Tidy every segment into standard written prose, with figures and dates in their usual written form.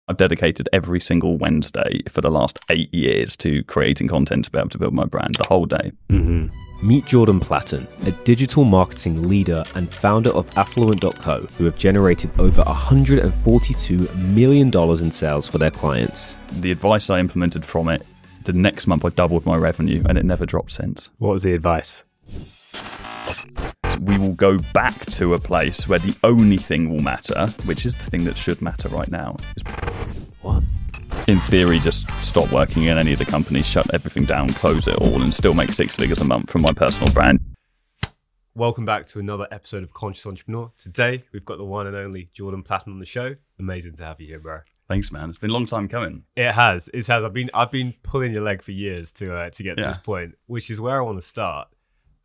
I've dedicated every single Wednesday for the last 8 years to creating content to be able to build my brand the whole day. Meet Jordan Platten, a digital marketing leader and founder of Affluent.co, who have generated over $142 million in sales for their clients. The advice I implemented from it, the next month I doubled my revenue and it never dropped since. What was the advice? We will go back to a place where the only thing will matter, which is the thing that should matter right now. What? In theory, just stop working in any of the companies, shut everything down, close it all, and still make 6 figures a month from my personal brand. Welcome back to another episode of Conscious Entrepreneur. Today, we've got the one and only Jordan Platten on the show. Amazing to have you here, bro. Thanks, man. It's been a long time coming. It has. I've been pulling your leg for years to get to this point, which is where I want to start.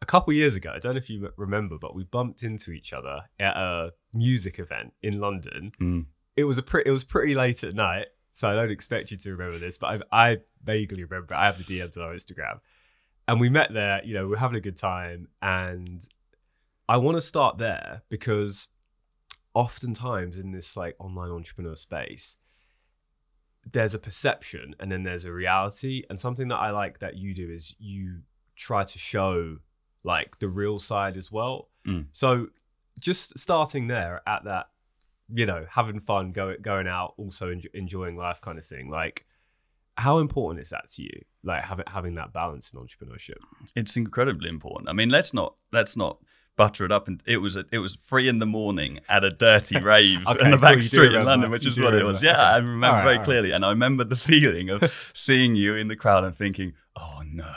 A couple years ago, I don't know if you remember, but we bumped into each other at a music event in London. It was pretty late at night, so I don't expect you to remember this, but I vaguely remember. I have the DMs on our Instagram, and we met there. You know, we're having a good time, and I want to start there because oftentimes in this like online entrepreneur space, there's a perception and then there's a reality, and something that I like that you do is you try to show like the real side as well. So just starting there at that, you know, having fun, going out, also enjoying life kind of thing. Like, how important is that to you? Like having that balance in entrepreneurship? It's incredibly important. I mean, let's not butter it up. And it was 3 a.m. at a dirty rave in the back street in London, which is what it was. Yeah, I remember very clearly. And I remember the feeling of seeing you in the crowd and thinking, oh no.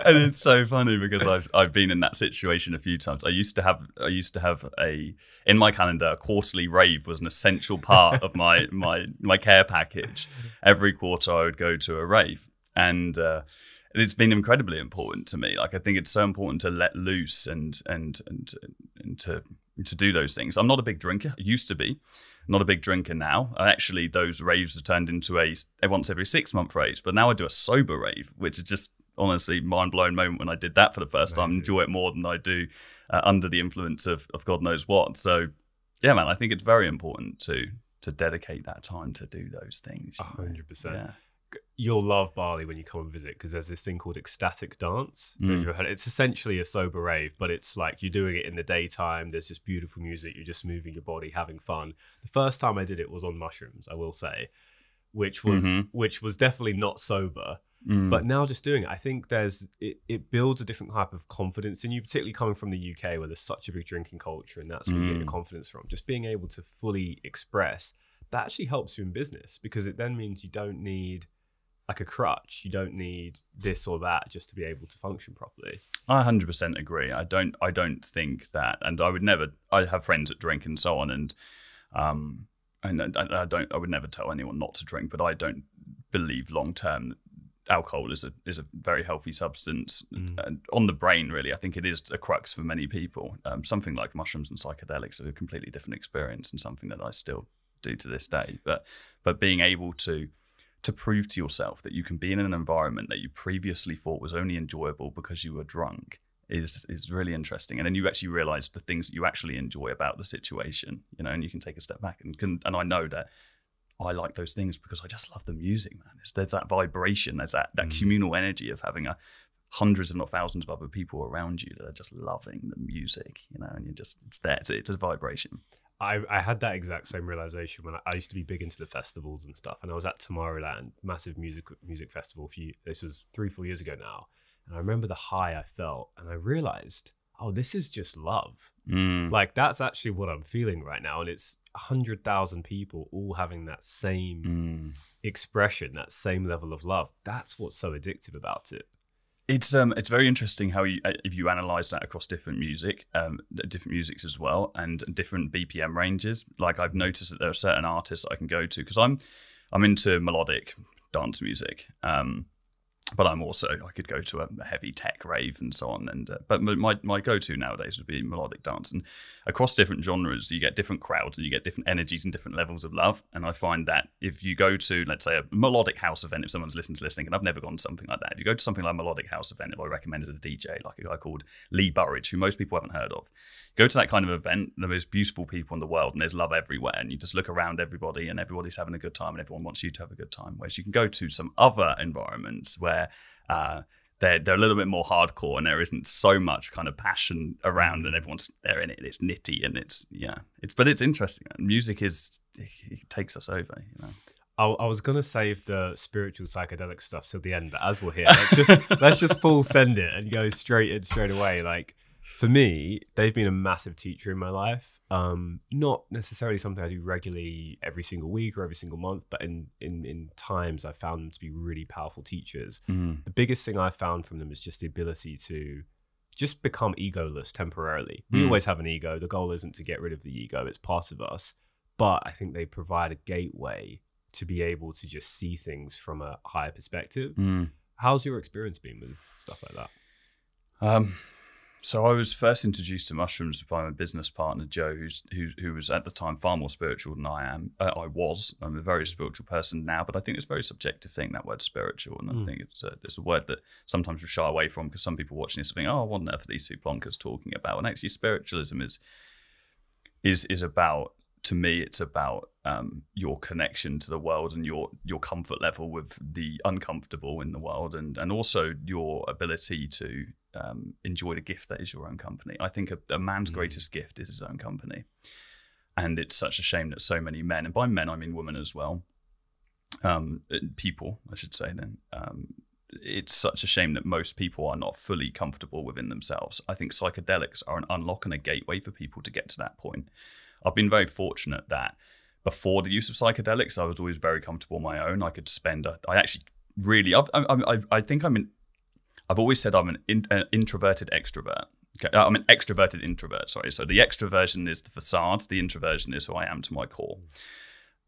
And it's so funny because I've been in that situation a few times. I used to have in my calendar, a quarterly rave was an essential part of my care package. Every quarter I would go to a rave, and it's been incredibly important to me. Like, I think it's so important to let loose and to do those things. I'm not a big drinker. I used to be. I'm not a big drinker now. Actually, those raves have turned into a once every 6 month raves. But now I do a sober rave, which is just honestly mind-blowing moment when I did that for the first time. Enjoy it more than I do under the influence of God knows what. So yeah, man, I think it's very important to dedicate that time to do those things. 100%. Yeah. You'll love Bali when you come and visit because there's this thing called ecstatic dance. It's essentially a sober rave, but it's like you're doing it in the daytime. There's this beautiful music. You're just moving your body, having fun. The first time I did it was on mushrooms, I will say, which was definitely not sober. But now just doing it, I think it builds a different type of confidence in you, particularly coming from the UK where there's such a big drinking culture, and that's where you get your confidence from. Just being able to fully express, that actually helps you in business because it then means you don't need like a crutch. You don't need this or that just to be able to function properly. I 100% agree. I don't think that, and I have friends that drink and so on, and I would never tell anyone not to drink, but I don't believe long term alcohol is a very healthy substance on the brain. Really, I think it is a crux for many people. Something like mushrooms and psychedelics are a completely different experience, and something that I still do to this day. But being able to prove to yourself that you can be in an environment that you previously thought was only enjoyable because you were drunk is really interesting. And then you actually realize the things that you actually enjoy about the situation, you know, and you can take a step back and I know that I like those things because I just love the music, man. There's that vibration, there's that communal energy of having hundreds if not thousands of other people around you that are just loving the music, you know, and it's there. It's a vibration. I had that exact same realization when I used to be big into the festivals and stuff, and I was at Tomorrowland, massive music festival. This was 3-4 years ago now, and I remember the high I felt, and I realized, oh, this is just love. Like, that's actually what I'm feeling right now, and it's 100,000 people all having that same expression, that same level of love. That's what's so addictive about it. It's very interesting how if you analyze that across different musics as well, and different BPM ranges. Like, I've noticed that there are certain artists I can go to because I'm into melodic dance music, but I could go to a heavy tech rave and so on. And but my go-to nowadays would be melodic dance. And across different genres, you get different crowds and you get different energies and different levels of love. And I find that if you go to, let's say, a melodic house event, if someone's listening, and I've never gone to something like that, if you go to something like a melodic house event, if I recommended a DJ like a guy called Lee Burridge, who most people haven't heard of, go to that kind of event, the most beautiful people in the world, and there's love everywhere, and you just look around everybody and everybody's having a good time and everyone wants you to have a good time. Whereas you can go to some other environments where they're a little bit more hardcore and there isn't so much kind of passion around and everyone's there in it. It's nitty and but it's interesting. Music it takes us over, you know. I was gonna save the spiritual psychedelic stuff till the end, but as we're here, let's just full send it and go straight away. Like for me, they've been a massive teacher in my life. Not necessarily something I do regularly every single week or every single month, but in times I found them to be really powerful teachers. The biggest thing I found from them is just the ability to just become egoless temporarily. We always have an ego. The goal isn't to get rid of the ego, it's part of us. But I think they provide a gateway to be able to just see things from a higher perspective. How's your experience been with stuff like that? So I was first introduced to mushrooms by my business partner Joe, who was at the time far more spiritual than I am. I'm a very spiritual person now, but I think it's a very subjective thing, that word spiritual, and I think it's a word that sometimes we shy away from because some people watching this are thinking, "Oh, what on earth are these two plonkers talking about?" And actually, spiritualism is about, to me, it's about your connection to the world and your comfort level with the uncomfortable in the world, and also your ability to enjoy the gift that is your own company. I think a man's greatest gift is his own company, and it's such a shame that so many men, and by men I mean women as well, people I should say then, it's such a shame that most people are not fully comfortable within themselves. I think psychedelics are an unlock and a gateway for people to get to that point. I've been very fortunate that before the use of psychedelics, I was always very comfortable on my own. I could spend, I've always said I'm an introverted extrovert. Okay, I'm an extroverted introvert, sorry. So the extroversion is the facade, the introversion is who I am to my core.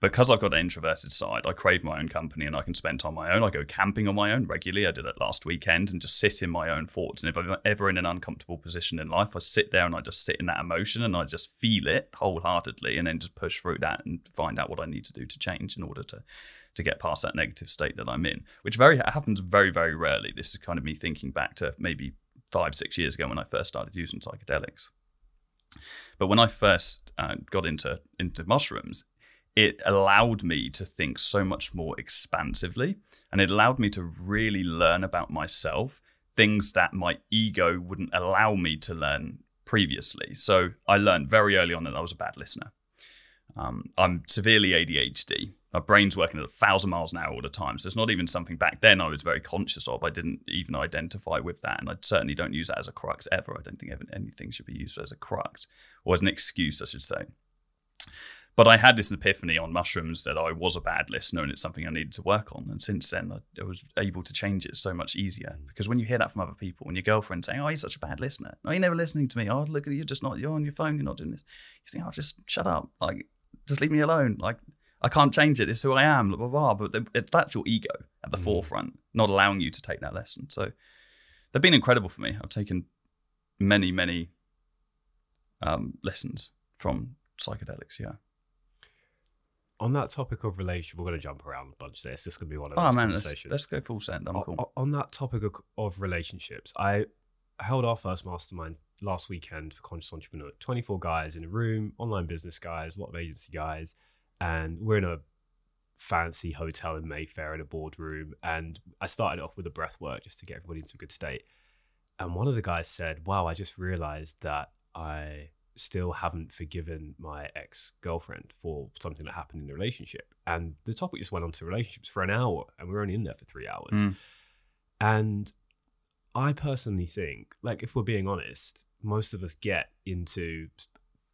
Because I've got an introverted side, I crave my own company and I can spend time on my own. I go camping on my own regularly. I did it last weekend and just sit in my own thoughts. And if I'm ever in an uncomfortable position in life, I sit there and I just sit in that emotion and I just feel it wholeheartedly and then just push through that and find out what I need to do to change in order to get past that negative state that I'm in, which happens very, very rarely. This is kind of me thinking back to maybe 5-6 years ago when I first started using psychedelics. But when I first got into mushrooms, it allowed me to think so much more expansively, and it allowed me to really learn about myself, things that my ego wouldn't allow me to learn previously. So I learned very early on that I was a bad listener. I'm severely ADHD. My brain's working at 1,000 miles an hour all the time. So it's not even something back then I was very conscious of. I didn't even identify with that. And I certainly don't use that as a crux ever. I don't think anything should be used as a crux, or as an excuse, I should say. But I had this epiphany on mushrooms that I was a bad listener and it's something I needed to work on. And since then, I was able to change it so much easier. Because when you hear that from other people, when your girlfriend's saying, "Oh, you're such a bad listener. Oh, you're never listening to me. Oh, look at you, you're on your phone, you're not doing this." You think, "Oh, just shut up. Like, just leave me alone. Like, I can't change it. This is who I am, blah, blah, blah." But that's your ego at the forefront, not allowing you to take that lesson. So they've been incredible for me. I've taken many, many lessons from psychedelics, yeah. On that topic of relationship, we're going to jump around a bunch there. It's just going to be one of those conversations. Let's go full send. I'm cool. On that topic of relationships, I held our first mastermind last weekend for Conscious Entrepreneur. 24 guys in a room, online business guys, a lot of agency guys. And we're in a fancy hotel in Mayfair in a boardroom. And I started off with a breath work just to get everybody into a good state. And one of the guys said, "Wow, I just realized that I still haven't forgiven my ex-girlfriend for something that happened in the relationship." And the topic just went on to relationships for an hour and we were only in there for 3 hours. And I personally think, like, if we're being honest, most of us get into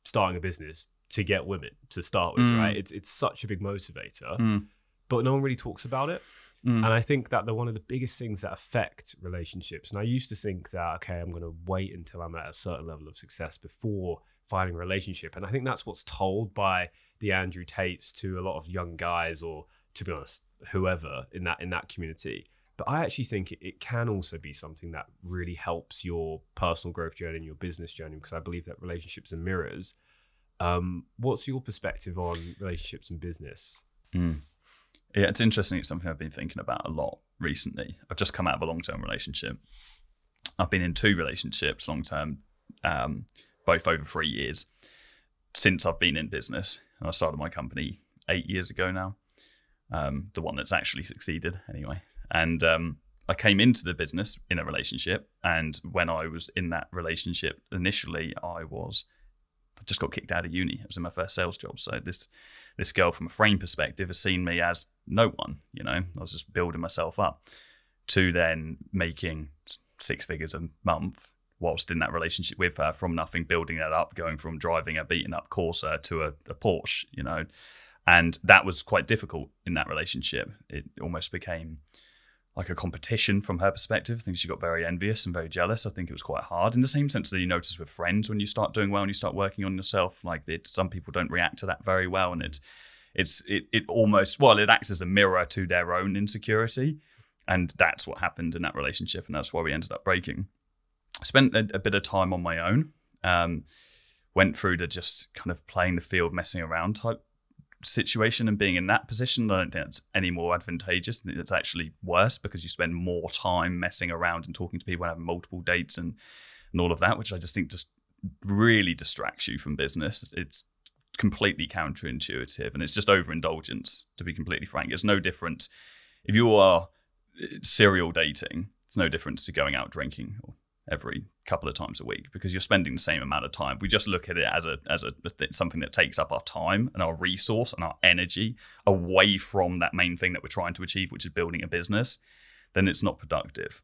starting a business to get women to start with, right? It's such a big motivator, but no one really talks about it. And I think that they're one of the biggest things that affect relationships. And I used to think that, okay, I'm going to wait until I'm at a certain level of success before finding a relationship. And I think that's what's told by the Andrew Tates to a lot of young guys, or to be honest, whoever in that community. But I actually think it can also be something that really helps your personal growth journey and your business journey, because I believe that relationships are mirrors. What's your perspective on relationships and business? Yeah, it's interesting. It's something I've been thinking about a lot recently. I've just come out of a long-term relationship. I've been in 2 relationships long-term, both over 3 years since I've been in business. And I started my company 8 years ago now, the one that's actually succeeded anyway. And I came into the business in a relationship, and when I was in that relationship initially, I just got kicked out of uni. It was in my first sales job. So this girl, from a frame perspective, has seen me as no one. You know, I was just building myself up to then making 6 figures a month whilst in that relationship with her, from nothing, building that up, going from driving a beaten up Corsa to a Porsche, you know. And that was quite difficult in that relationship. It almost became like a competition from her perspective. I think she got very envious and very jealous. I think it was quite hard, in the same sense that you notice with friends when you start doing well and you start working on yourself. Like, some people don't react to that very well, and it almost, well, it acts as a mirror to their own insecurity, and that's what happened in that relationship, and that's why we ended up breaking. I spent a bit of time on my own, went through the just kind of playing the field, messing around type situation, and being in that position, I don't think it's any more advantageous. I think it's actually worse, because you spend more time messing around and talking to people and having multiple dates and all of that, which I just think just really distracts you from business. It's completely counterintuitive, and it's just overindulgence, to be completely frank. It's no different if you are serial dating. It's no different to going out drinking every couple of times a week, because you're spending the same amount of time. We just look at it as something that takes up our time and our resource and our energy away from that main thing that we're trying to achieve, which is building a business. Then it's not productive.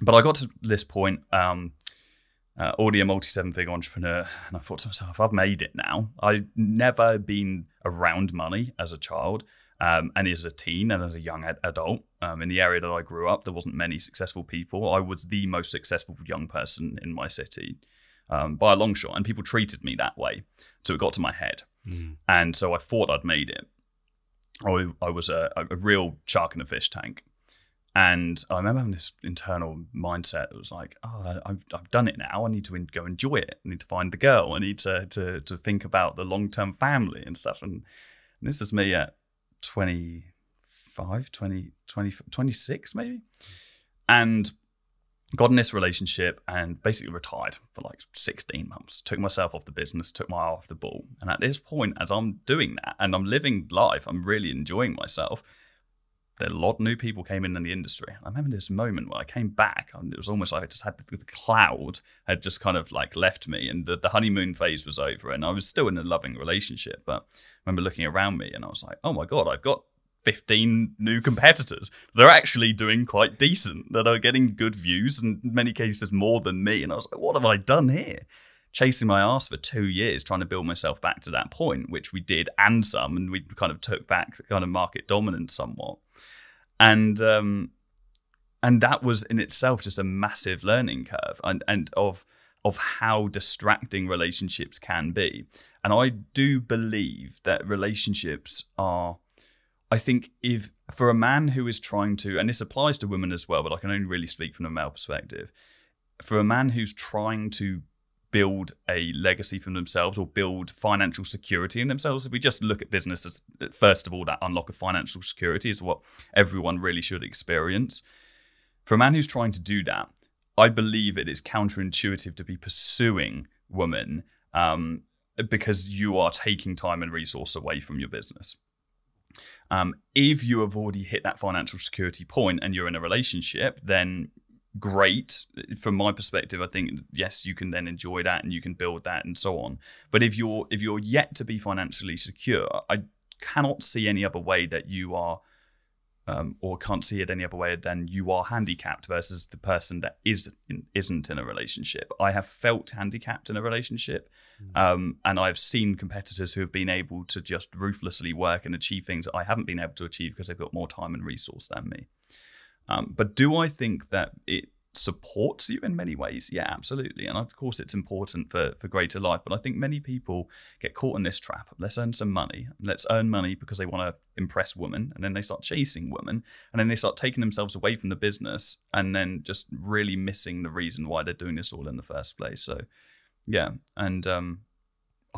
But I got to this point, already a multi-7-figure entrepreneur, and I thought to myself, I've made it now. I've never been around money as a child. And as a teen and as a young adult, in the area that I grew up, there wasn't many successful people. I was the most successful young person in my city by a long shot, and people treated me that way. So it got to my head. And so I thought I'd made it. I was a real shark in a fish tank. And I remember having this internal mindset that was like, oh, I've done it now. I need to go enjoy it. I need to find the girl. I need to think about the long-term family and stuff. And this is me at 26 maybe, and got in this relationship and basically retired for like 16 months, took myself off the business, took my eye off the ball. And at this point, as I'm doing that and I'm living life, I'm really enjoying myself, a lot of new people came in the industry. I remember this moment where I came back, and it was almost like I just had the cloud had just kind of like left me, and the honeymoon phase was over, and I was still in a loving relationship. But I remember looking around me and I was like, oh my God, I've got 15 new competitors. They're actually doing quite decent, that are getting good views, and in many cases more than me. And I was like, what have I done here? Chasing my ass for 2 years, trying to build myself back to that point, which we did, and some, and we kind of took back the kind of market dominance somewhat. And that was in itself just a massive learning curve, and of how distracting relationships can be. And I do believe that relationships are, I think, if for a man who is trying to, and this applies to women as well, but I can only really speak from a male perspective, for a man who's trying to build a legacy for themselves or build financial security in themselves. If we just look at business as, first of all, that unlock of financial security is what everyone really should experience. For a man who's trying to do that, I believe it is counterintuitive to be pursuing women because you are taking time and resource away from your business. If you have already hit that financial security point and you're in a relationship, then great. From my perspective, I think, yes, you can then enjoy that and you can build that and so on. But if you're yet to be financially secure, I cannot see any other way that you are, or can't see it any other way than you are handicapped versus the person that isn't in a relationship. I have felt handicapped in a relationship, and I've seen competitors who have been able to just ruthlessly work and achieve things that I haven't been able to achieve because they've got more time and resource than me. But do I think that it supports you in many ways? Yeah, absolutely. And of course, it's important for greater life. But I think many people get caught in this trap. Let's earn some money. Let's earn money because they want to impress women. And then they start chasing women. And then they start taking themselves away from the business and then just really missing the reason why they're doing this all in the first place. So, yeah. And I'm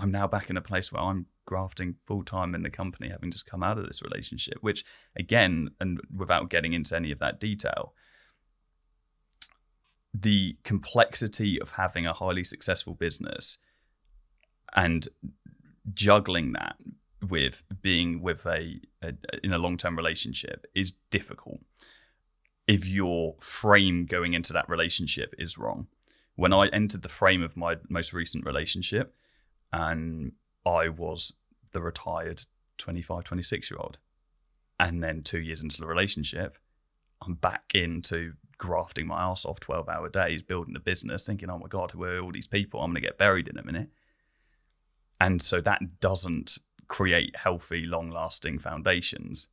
now back in a place where I'm grafting full-time in the company, having just come out of this relationship, which, again, and without getting into any of that detail, the complexity of having a highly successful business and juggling that with being with in a long-term relationship is difficult if your frame going into that relationship is wrong. When I entered the frame of my most recent relationship, and I was the retired 25, 26-year-old, and then 2 years into the relationship, I'm back into grafting my ass off 12-hour days, building the business, thinking, oh my God, who are all these people? I'm going to get buried in a minute. And so that doesn't create healthy, long-lasting foundations.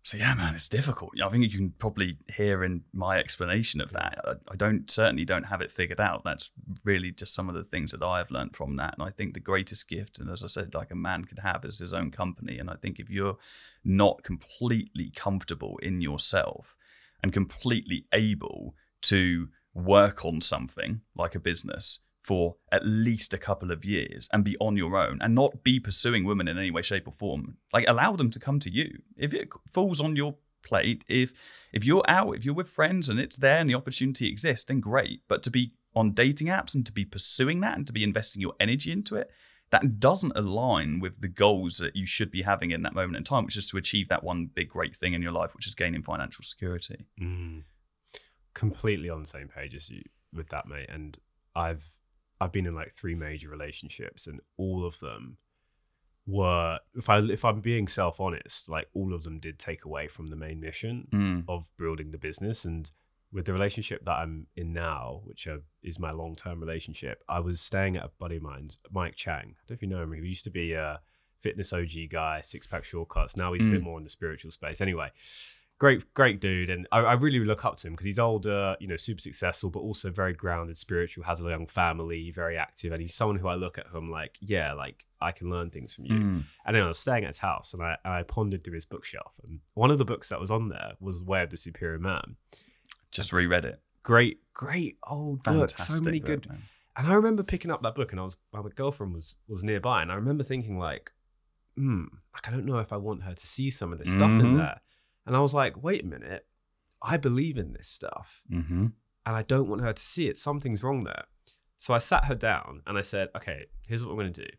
So yeah, man, it's difficult. I think you can probably hear in my explanation of that. I certainly don't have it figured out. That's really just some of the things that I have learned from that. And I think the greatest gift, and as I said, like a man could have, is his own company. And I think if you're not completely comfortable in yourself and completely able to work on something like a business for at least a couple of years and be on your own and not be pursuing women in any way, shape or form, like allow them to come to you. If it falls on your plate, if you're out, if you're with friends and it's there and the opportunity exists, then great. But to be on dating apps and to be pursuing that and to be investing your energy into it, that doesn't align with the goals that you should be having in that moment in time, which is to achieve that one big, great thing in your life, which is gaining financial security. Completely on the same page as you with that, mate. And I've been in like 3 major relationships, and all of them were, if I'm being self-honest, like all of them did take away from the main mission of building the business. And with the relationship that I'm in now, which is my long-term relationship, I was staying at a buddy of mine's, Mike Chang. I don't know if you know him. He used to be a fitness OG guy, six-pack shortcuts. Now he's a bit more in the spiritual space. Anyway, great dude, and I really look up to him because he's older, super successful, but also very grounded, spiritual, has a young family, very active, and he's someone who I look at him like, yeah, like I can learn things from you. And then I was staying at his house, and I pondered through his bookshelf, and one of the books that was on there was Way of the Superior Man. Just reread it. Great old book. So many good. Man. And I remember picking up that book, and my girlfriend was nearby, and I remember thinking like, I don't know if I want her to see some of this stuff in there. And I was like, wait a minute, I believe in this stuff and I don't want her to see it. Something's wrong there. So I sat her down and I said, okay, here's what I'm going to do.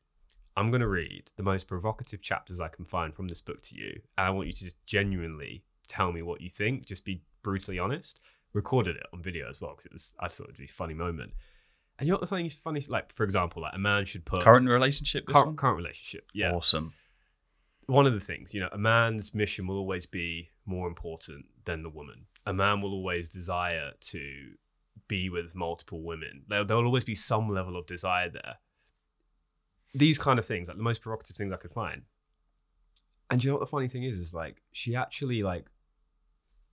I'm going to read the most provocative chapters I can find from this book to you. And I want you to just genuinely tell me what you think. Just be brutally honest. Recorded it on video as well because I thought it'd be a funny moment. And you know what something funny? Like, for example, like a man should put... Current relationship? Current relationship, yeah. Awesome. One of the things, a man's mission will always be more important than the woman. A man will always desire to be with multiple women. There'll always be some level of desire there. These kind of things, like the most provocative things I could find. And you know what the funny thing is like she actually like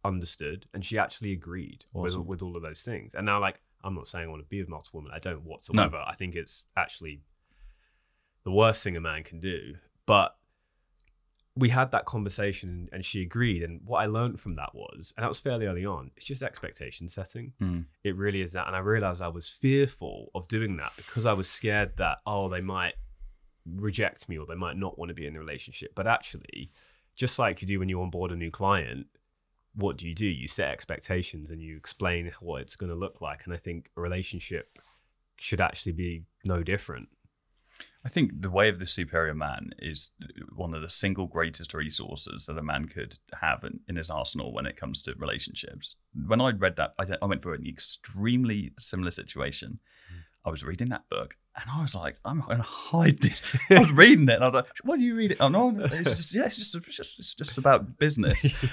understood and she actually agreed with all of those things. And now like, I'm not saying I want to be with multiple women. I don't whatsoever. No. I think it's actually the worst thing a man can do. But we had that conversation and she agreed. And what I learned from that was, and that was fairly early on, it's just expectation setting. It really is that. And I realized I was fearful of doing that because I was scared that, they might reject me or they might not want to be in a relationship. But actually, just like you do when you onboard a new client, what do? You set expectations and you explain what it's going to look like. And I think a relationship should actually be no different. I think the Way of the Superior Man is one of the single greatest resources that a man could have in his arsenal when it comes to relationships. When I read that, I went through an extremely similar situation. I was reading that book and I was like, I'm going to hide this. I was reading it and I was like, what do you read it? Oh, no, it's just about business.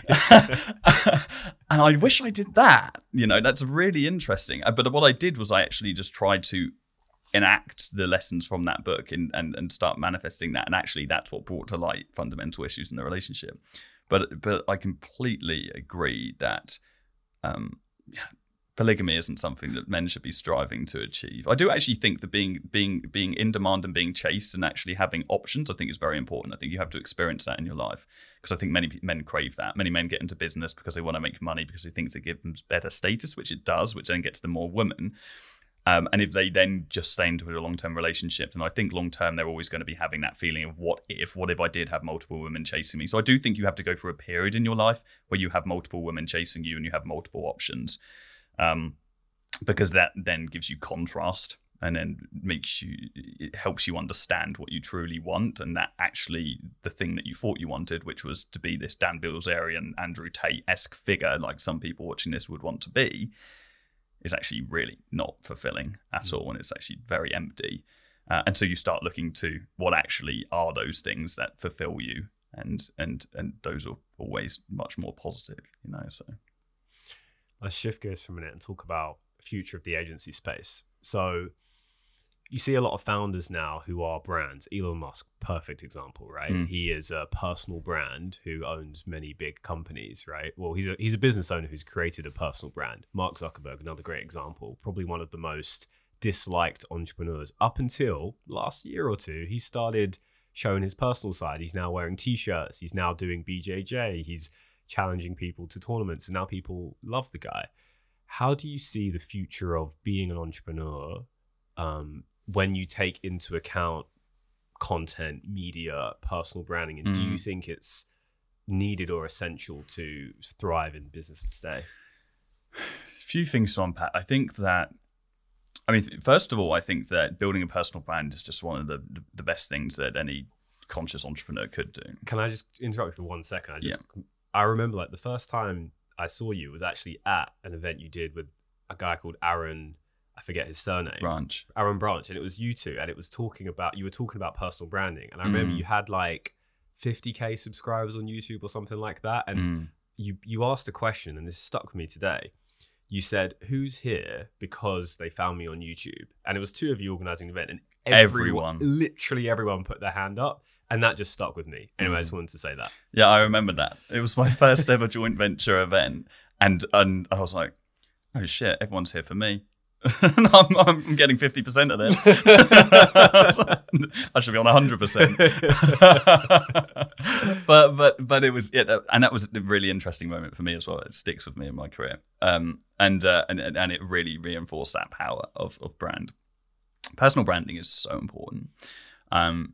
And I wish I did that. That's really interesting. But what I did was I actually just tried to enact the lessons from that book and start manifesting that. And actually that's what brought to light fundamental issues in the relationship. But I completely agree that polygamy isn't something that men should be striving to achieve. I do actually think that being in demand and being chased and actually having options, I think is very important. I think you have to experience that in your life because I think many men crave that. Many men get into business because they want to make money because they think it gives them better status, which it does, which then gets them more women. And if they then just stay into a long-term relationship, and I think long-term, they're always going to be having that feeling of what if I did have multiple women chasing me? So I do think you have to go through a period in your life where you have multiple women chasing you and you have multiple options. because that then gives you contrast, and then it helps you understand what you truly want, and that actually the thing that you thought you wanted, which was to be this Dan Bilzerian, Andrew Tate-esque figure, like some people watching this would want to be, is actually really not fulfilling at all, and it's actually very empty. And so you start looking to what actually are those things that fulfill you, and those are always much more positive, you know. So let's shift gears for a minute and talk about the future of the agency space. So you see a lot of founders now who are brands. Elon Musk, perfect example, right? He is a personal brand who owns many big companies, right? Well, he's a business owner who's created a personal brand. Mark Zuckerberg, another great example, probably one of the most disliked entrepreneurs. Up until last year or two, he started showing his personal side. He's now wearing t-shirts. He's now doing BJJ. He's challenging people to tournaments, and now people love the guy. How do you see the future of being an entrepreneur when you take into account content, media, personal branding, and do you think it's needed or essential to thrive in business today? Few things to unpack. I think that, I mean, first of all, I think that building a personal brand is just one of the best things that any conscious entrepreneur could do. Can I just interrupt you for 1 second? I remember like the first time I saw you was actually at an event you did with a guy called Aaron, I forget his surname. Aaron Branch. And it was you two, and it was you were talking about personal branding. And I remember you had like 50K subscribers on YouTube or something like that. And you asked a question, and this stuck with me today. You said, who's here because they found me on YouTube? And it was two of you organizing an event, and everyone, literally everyone put their hand up. And that just stuck with me. Anyway, I just wanted to say that. Yeah, I remember that. It was my first ever joint venture event. And I was like, oh shit, everyone's here for me. And I'm getting 50% of them. I should be on 100%. but it was, and that was a really interesting moment for me as well. It sticks with me in my career. And it really reinforced that power of brand. Personal branding is so important. And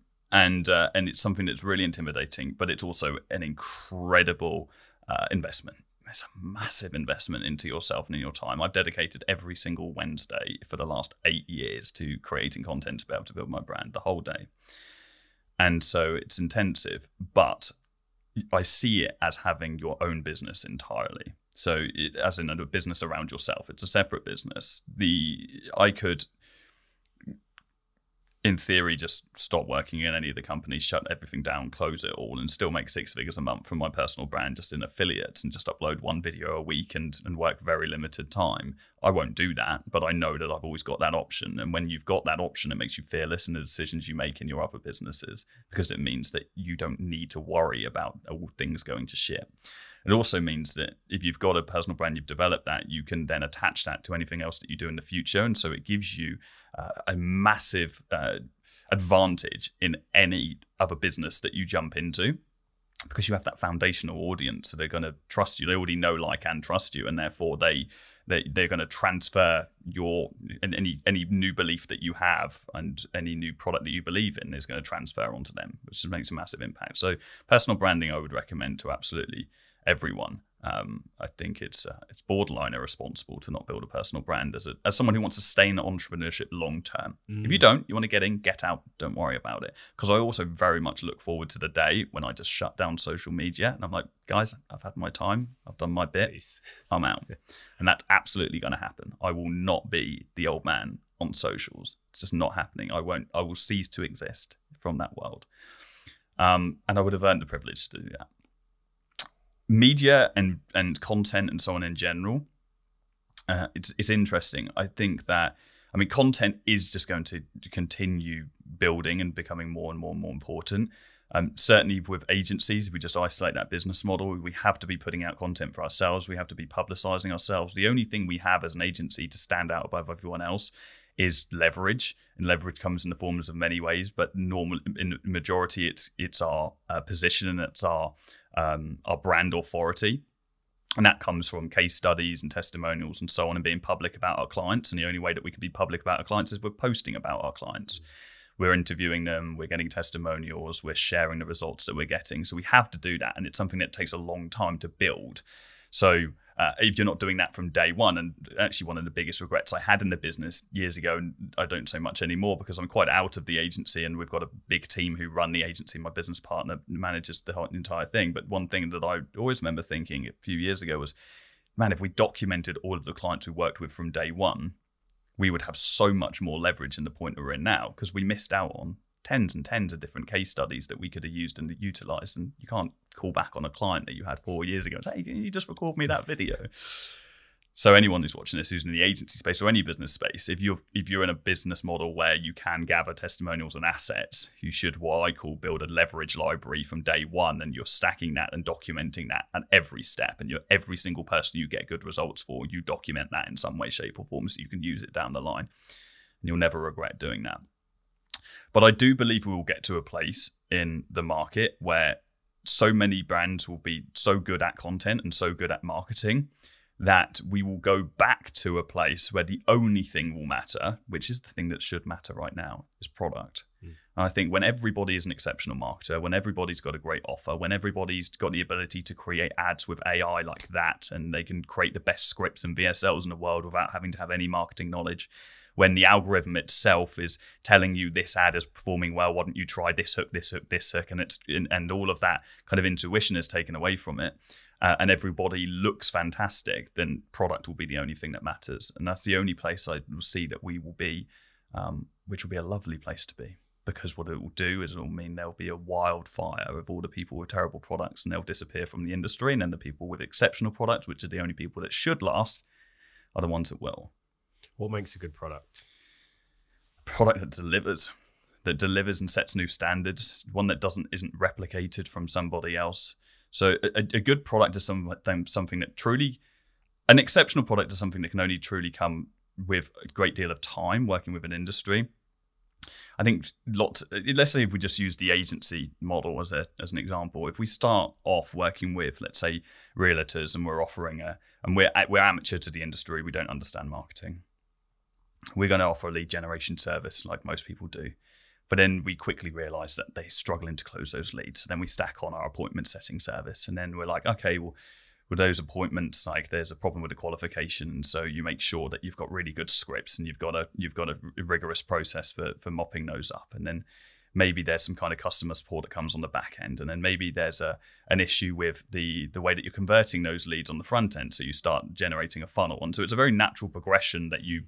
it's something that's really intimidating, but it's also an incredible investment. It's a massive investment into yourself and in your time. I've dedicated every single Wednesday for the last 8 years to creating content to be able to build my brand the whole day. And so it's intensive, but I see it as having your own business entirely. So as in a business around yourself, it's a separate business. I could, in theory, just stop working in any of the companies, shut everything down, close it all, and still make 6 figures a month from my personal brand just in affiliates, and just upload 1 video a week and work very limited time. I won't do that, but I know that I've always got that option. And when you've got that option, it makes you fearless in the decisions you make in your other businesses, because it means that you don't need to worry about all things going to shit. It also means that if you've got a personal brand, you've developed that, you can then attach that to anything else that you do in the future. And so it gives you a massive advantage in any other business that you jump into, because you have that foundational audience. So they're going to trust you. They already know, like, and trust you. And therefore they're going to transfer any new belief that you have, and any new product that you believe in is going to transfer onto them, which makes a massive impact. So personal branding, I would recommend to absolutely everyone. I think it's borderline irresponsible to not build a personal brand as someone who wants to stay in entrepreneurship long term. If you don't, you want to get in, get out, don't worry about it. Because I also very much look forward to the day when I just shut down social media and I'm like, guys, I've had my time, I've done my bit, I'm out. And that's absolutely going to happen. I will not be the old man on socials. It's just not happening. I will cease to exist from that world. And I would have earned the privilege to do that. Media and content and so on in general, it's interesting. I think that, I mean, content is just going to continue building and becoming more and more and more important. Certainly with agencies, we just isolate that business model. We have to be putting out content for ourselves. We have to be publicizing ourselves. The only thing we have as an agency to stand out above everyone else is leverage, and leverage comes in the forms of many ways. But in the majority, it's our position, and it's our brand authority, and that comes from case studies and testimonials and so on, and being public about our clients. And the only way that we can be public about our clients is we're posting about our clients. We're interviewing them, we're getting testimonials, we're sharing the results that we're getting. So we have to do that, and it's something that takes a long time to build. So if you're not doing that from day one. And actually one of the biggest regrets I had in the business years ago, and I don't so much anymore because I'm quite out of the agency and we've got a big team who run the agency. My business partner manages the entire thing. But one thing that I always remember thinking a few years ago was, man, if we documented all of the clients we worked with from day one, we would have so much more leverage in the point that we're in now, because we missed out on tens and tens of different case studies that we could have used and utilized. And you can't call back on a client that you had 4 years ago and say, hey, can you just record me that video? So anyone who's watching this, who's in the agency space or any business space, if you're in a business model where you can gather testimonials and assets, you should, what I call, build a leverage library from day one, and you're stacking that and documenting that at every step. And every single person you get good results for, you document that in some way, shape or form so you can use it down the line. And you'll never regret doing that. But I do believe we will get to a place in the market where so many brands will be so good at content and so good at marketing that we will go back to a place where the only thing will matter, which is the thing that should matter right now, is product. And I think when everybody is an exceptional marketer, when everybody's got a great offer, when everybody's got the ability to create ads with AI like that, and they can create the best scripts and VSLs in the world without having to have any marketing knowledge, when the algorithm itself is telling you this ad is performing well, why don't you try this hook, this hook, this hook, and all of that kind of intuition is taken away from it, and everybody looks fantastic, then product will be the only thing that matters. And that's the only place I will see that we will be, which will be a lovely place to be. Because what it will do is it will mean there'll be a wildfire of all the people with terrible products, and they'll disappear from the industry, and then the people with exceptional products, which are the only people that should last, are the ones that will. What makes a good product? A product that delivers and sets new standards, one that isn't replicated from somebody else. So a good product is something that truly, an exceptional product is something that can only truly come with a great deal of time working with an industry. I think let's say if we just use the agency model as an example, if we start off working with, let's say, realtors, and we're offering we're amateur to the industry, we don't understand marketing. We're going to offer a lead generation service like most people do. But then we quickly realize that they're struggling to close those leads. So then we stack on our appointment setting service. And then we're like, okay, well, with those appointments, like there's a problem with the qualification. And so you make sure that you've got really good scripts and you've got a rigorous process for mopping those up. And then maybe there's some kind of customer support that comes on the back end. And then maybe there's an issue with the way that you're converting those leads on the front end. So you start generating a funnel. And so it's a very natural progression that you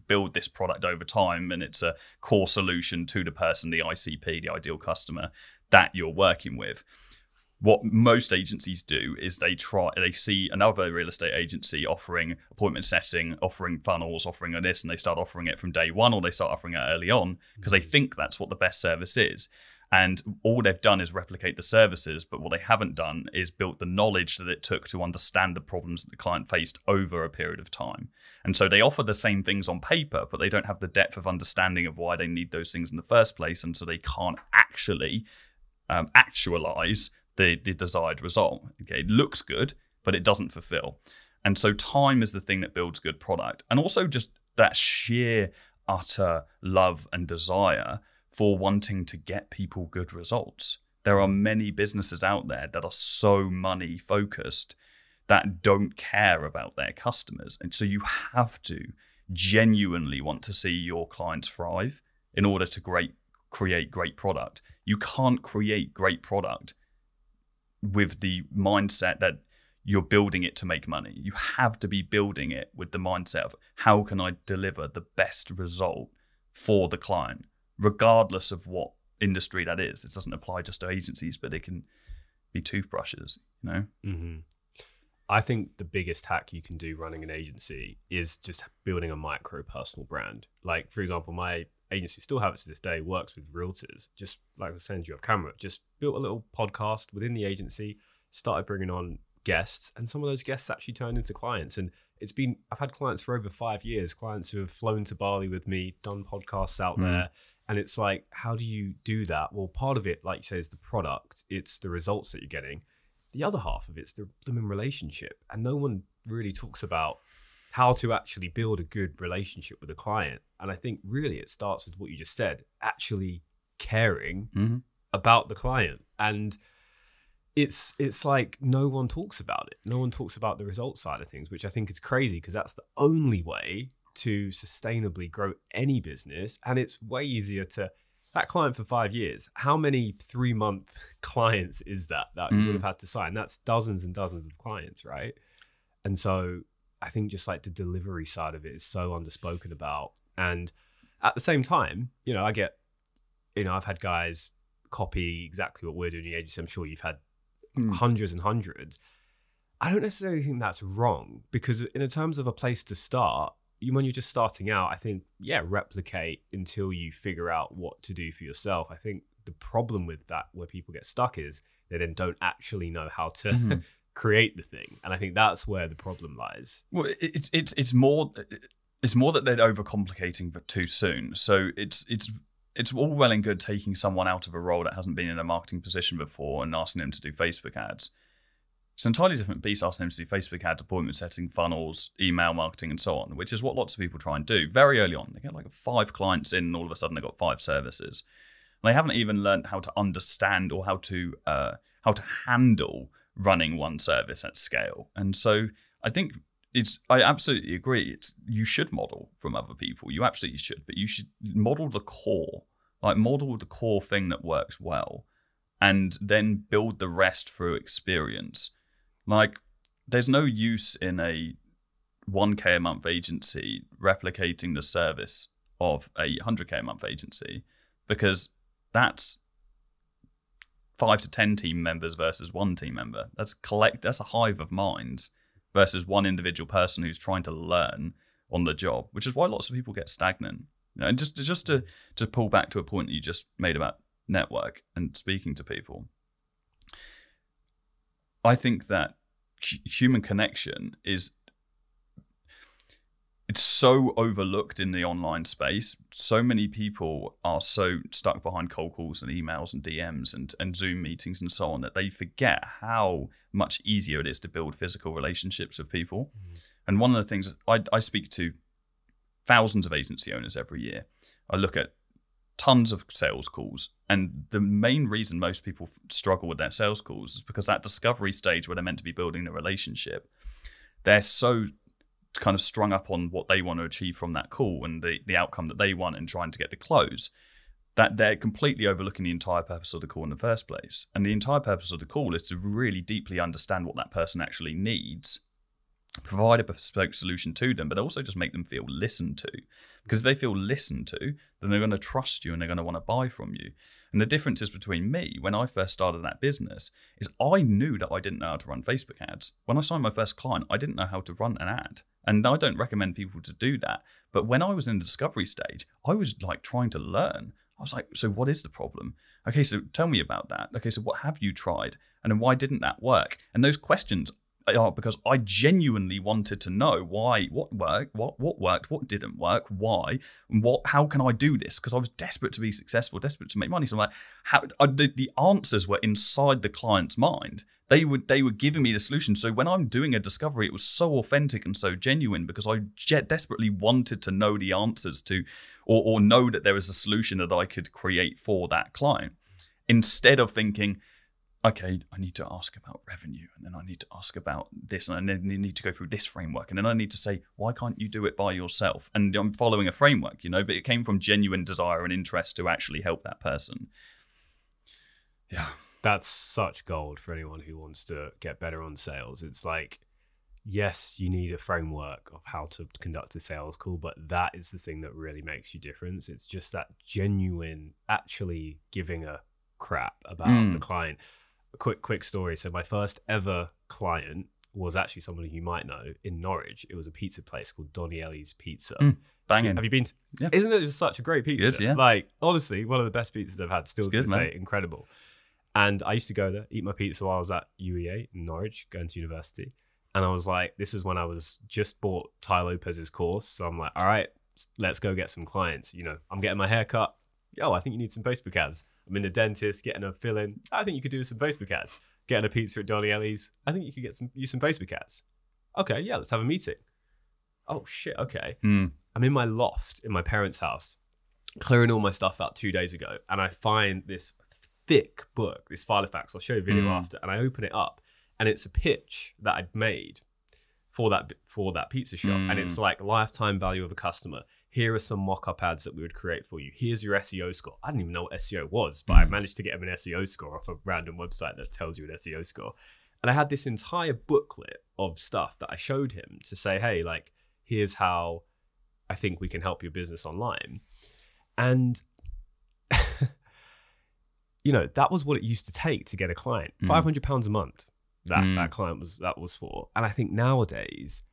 build this product over time. And it's a core solution to the person, the ICP, the ideal customer that you're working with. What most agencies do is they see another real estate agency offering appointment setting, offering funnels, offering this, and they start offering it from day one, or they start offering it early on because they think that's what the best service is. And all they've done is replicate the services, but what they haven't done is built the knowledge that it took to understand the problems that the client faced over a period of time. And so they offer the same things on paper, but they don't have the depth of understanding of why they need those things in the first place, and so they can't actually actualize the desired result. Okay, it looks good, but it doesn't fulfill. And so time is the thing that builds good product. And also just that sheer, utter love and desire for wanting to get people good results. There are many businesses out there that are so money focused that don't care about their customers. And so you have to genuinely want to see your clients thrive in order to create great product. You can't create great product with the mindset that you're building it to make money. You have to be building it with the mindset of how can I deliver the best result for the client, regardless of what industry that is. It doesn't apply just to agencies, but it can be toothbrushes, you know? Mm-hmm. I think the biggest hack you can do running an agency is just building a micro personal brand. Like, for example, my agency still have it to this day, works with realtors. Just like I was saying to you off camera, just built a little podcast within the agency, started bringing on guests, and some of those guests actually turned into clients. And I've had clients for over 5 years, clients who have flown to Bali with me, done podcasts out there. And it's like, how do you do that? Well, part of it, like you say, is the product. It's the results that you're getting. The other half of it's the blooming relationship. And no one really talks about how to actually build a good relationship with a client. And I think really it starts with what you just said, actually caring about the client. And it's like no one talks about it. No one talks about the results side of things, which I think is crazy because that's the only way to sustainably grow any business. And it's way easier to that client for 5 years. How many 3-month clients is that you would have had to sign? That's dozens and dozens of clients, right? And so I think just like the delivery side of it is so underspoken about. And at the same time, you know, I've had guys copy exactly what we're doing in the agency. I'm sure you've had hundreds and hundreds. I don't necessarily think that's wrong because in terms of a place to start, when you're just starting out, I think, yeah, replicate until you figure out what to do for yourself. I think the problem with that, where people get stuck, is they then don't actually know how to create the thing. And I think that's where the problem lies. Well, it's more that they're overcomplicating but too soon. So it's all well and good taking someone out of a role that hasn't been in a marketing position before and asking them to do Facebook ads. It's an entirely different piece asking them to do Facebook ads, appointment setting, funnels, email marketing, and so on, which is what lots of people try and do very early on. They get like 5 clients in and all of a sudden they've got 5 services. And they haven't even learned how to understand or how to handle running one service at scale. And so I think I absolutely agree. You should model from other people. You absolutely should, but you should model the core, model the core thing that works well, and then build the rest through experience. Like, there's no use in a 1K a month agency replicating the service of a 100K a month agency, because that's 5 to 10 team members versus 1 team member. That's a hive of minds versus one individual person who's trying to learn on the job, which is why lots of people get stagnant. You know, and just to pull back to a point that you just made about network and speaking to people, I think that human connection it's so overlooked in the online space. So many people are so stuck behind cold calls and emails and DMs and Zoom meetings and so on that they forget how much easier it is to build physical relationships with people. And one of the things, I speak to thousands of agency owners every year. I look at tons of sales calls, and the main reason most people struggle with their sales calls is because that discovery stage where they're meant to be building the relationship, they're so kind of strung up on what they want to achieve from that call and the outcome that they want and trying to get the close, that they're completely overlooking the entire purpose of the call in the first place. And the entire purpose of the call is to really deeply understand what that person actually needs, provide a bespoke solution to them, but also just make them feel listened to. Because if they feel listened to, then they're going to trust you and they're going to want to buy from you. And the differences between me, when I first started that business, is I knew that I didn't know how to run Facebook ads. When I signed my first client, I didn't know how to run an ad. And I don't recommend people to do that. But when I was in the discovery stage, I was like trying to learn. I was like, so what is the problem? Okay, so tell me about that. Okay, so what have you tried? And then why didn't that work? And those questions are because I genuinely wanted to know why, what worked, what didn't work, why, and how can I do this? Because I was desperate to be successful, desperate to make money. So I'm like, the answers were inside the client's mind. They were giving me the solution. So when I'm doing a discovery, it was so authentic and so genuine because I desperately wanted to know the answers to, or know that there was a solution that I could create for that client, instead of thinking, okay, I need to ask about revenue, and then I need to ask about this, and then I need to go through this framework, and then I need to say, why can't you do it by yourself? And I'm following a framework, but it came from genuine desire and interest to actually help that person. Yeah. That's such gold for anyone who wants to get better on sales. It's like, yes, you need a framework of how to conduct a sales call, but that is the thing that really makes you different. It's just that genuine, actually giving a crap about the client. Quick story. So my first ever client was actually somebody you might know in Norwich. It was a pizza place called Donielli's Pizza. Banging. Have you been? Yeah. Isn't it just such a great pizza? Good, yeah. Like, honestly, one of the best pizzas I've had. Still to this day, man. incredible. And I used to go there, eat my pizza while I was at UEA in Norwich, going to university. And I was like, this is when I was just bought Ty Lopez's course. So I'm like, all right, let's go get some clients. I'm getting my hair cut. Yo, I think you need some Facebook ads. I'm in the dentist, getting a fill-in. I think you could do some Facebook ads. Getting a pizza at Donielli's. I think you could use some Facebook ads. Okay, yeah, let's have a meeting. Oh, shit, okay. I'm in my loft in my parents' house, clearing all my stuff out 2 days ago, and I find this thick book, this Filofax. I'll show you a video after, and I open it up, and it's a pitch that I'd made for that pizza shop, and it's like lifetime value of a customer. Here are some mock-up ads that we would create for you. Here's your SEO score. I didn't even know what SEO was, but I managed to get him an SEO score off a random website that tells you an SEO score. And I had this entire booklet of stuff that I showed him to say, hey, like, here's how I think we can help your business online. And, you know, that was what it used to take to get a client. £500 a month that client was for. And I think nowadays,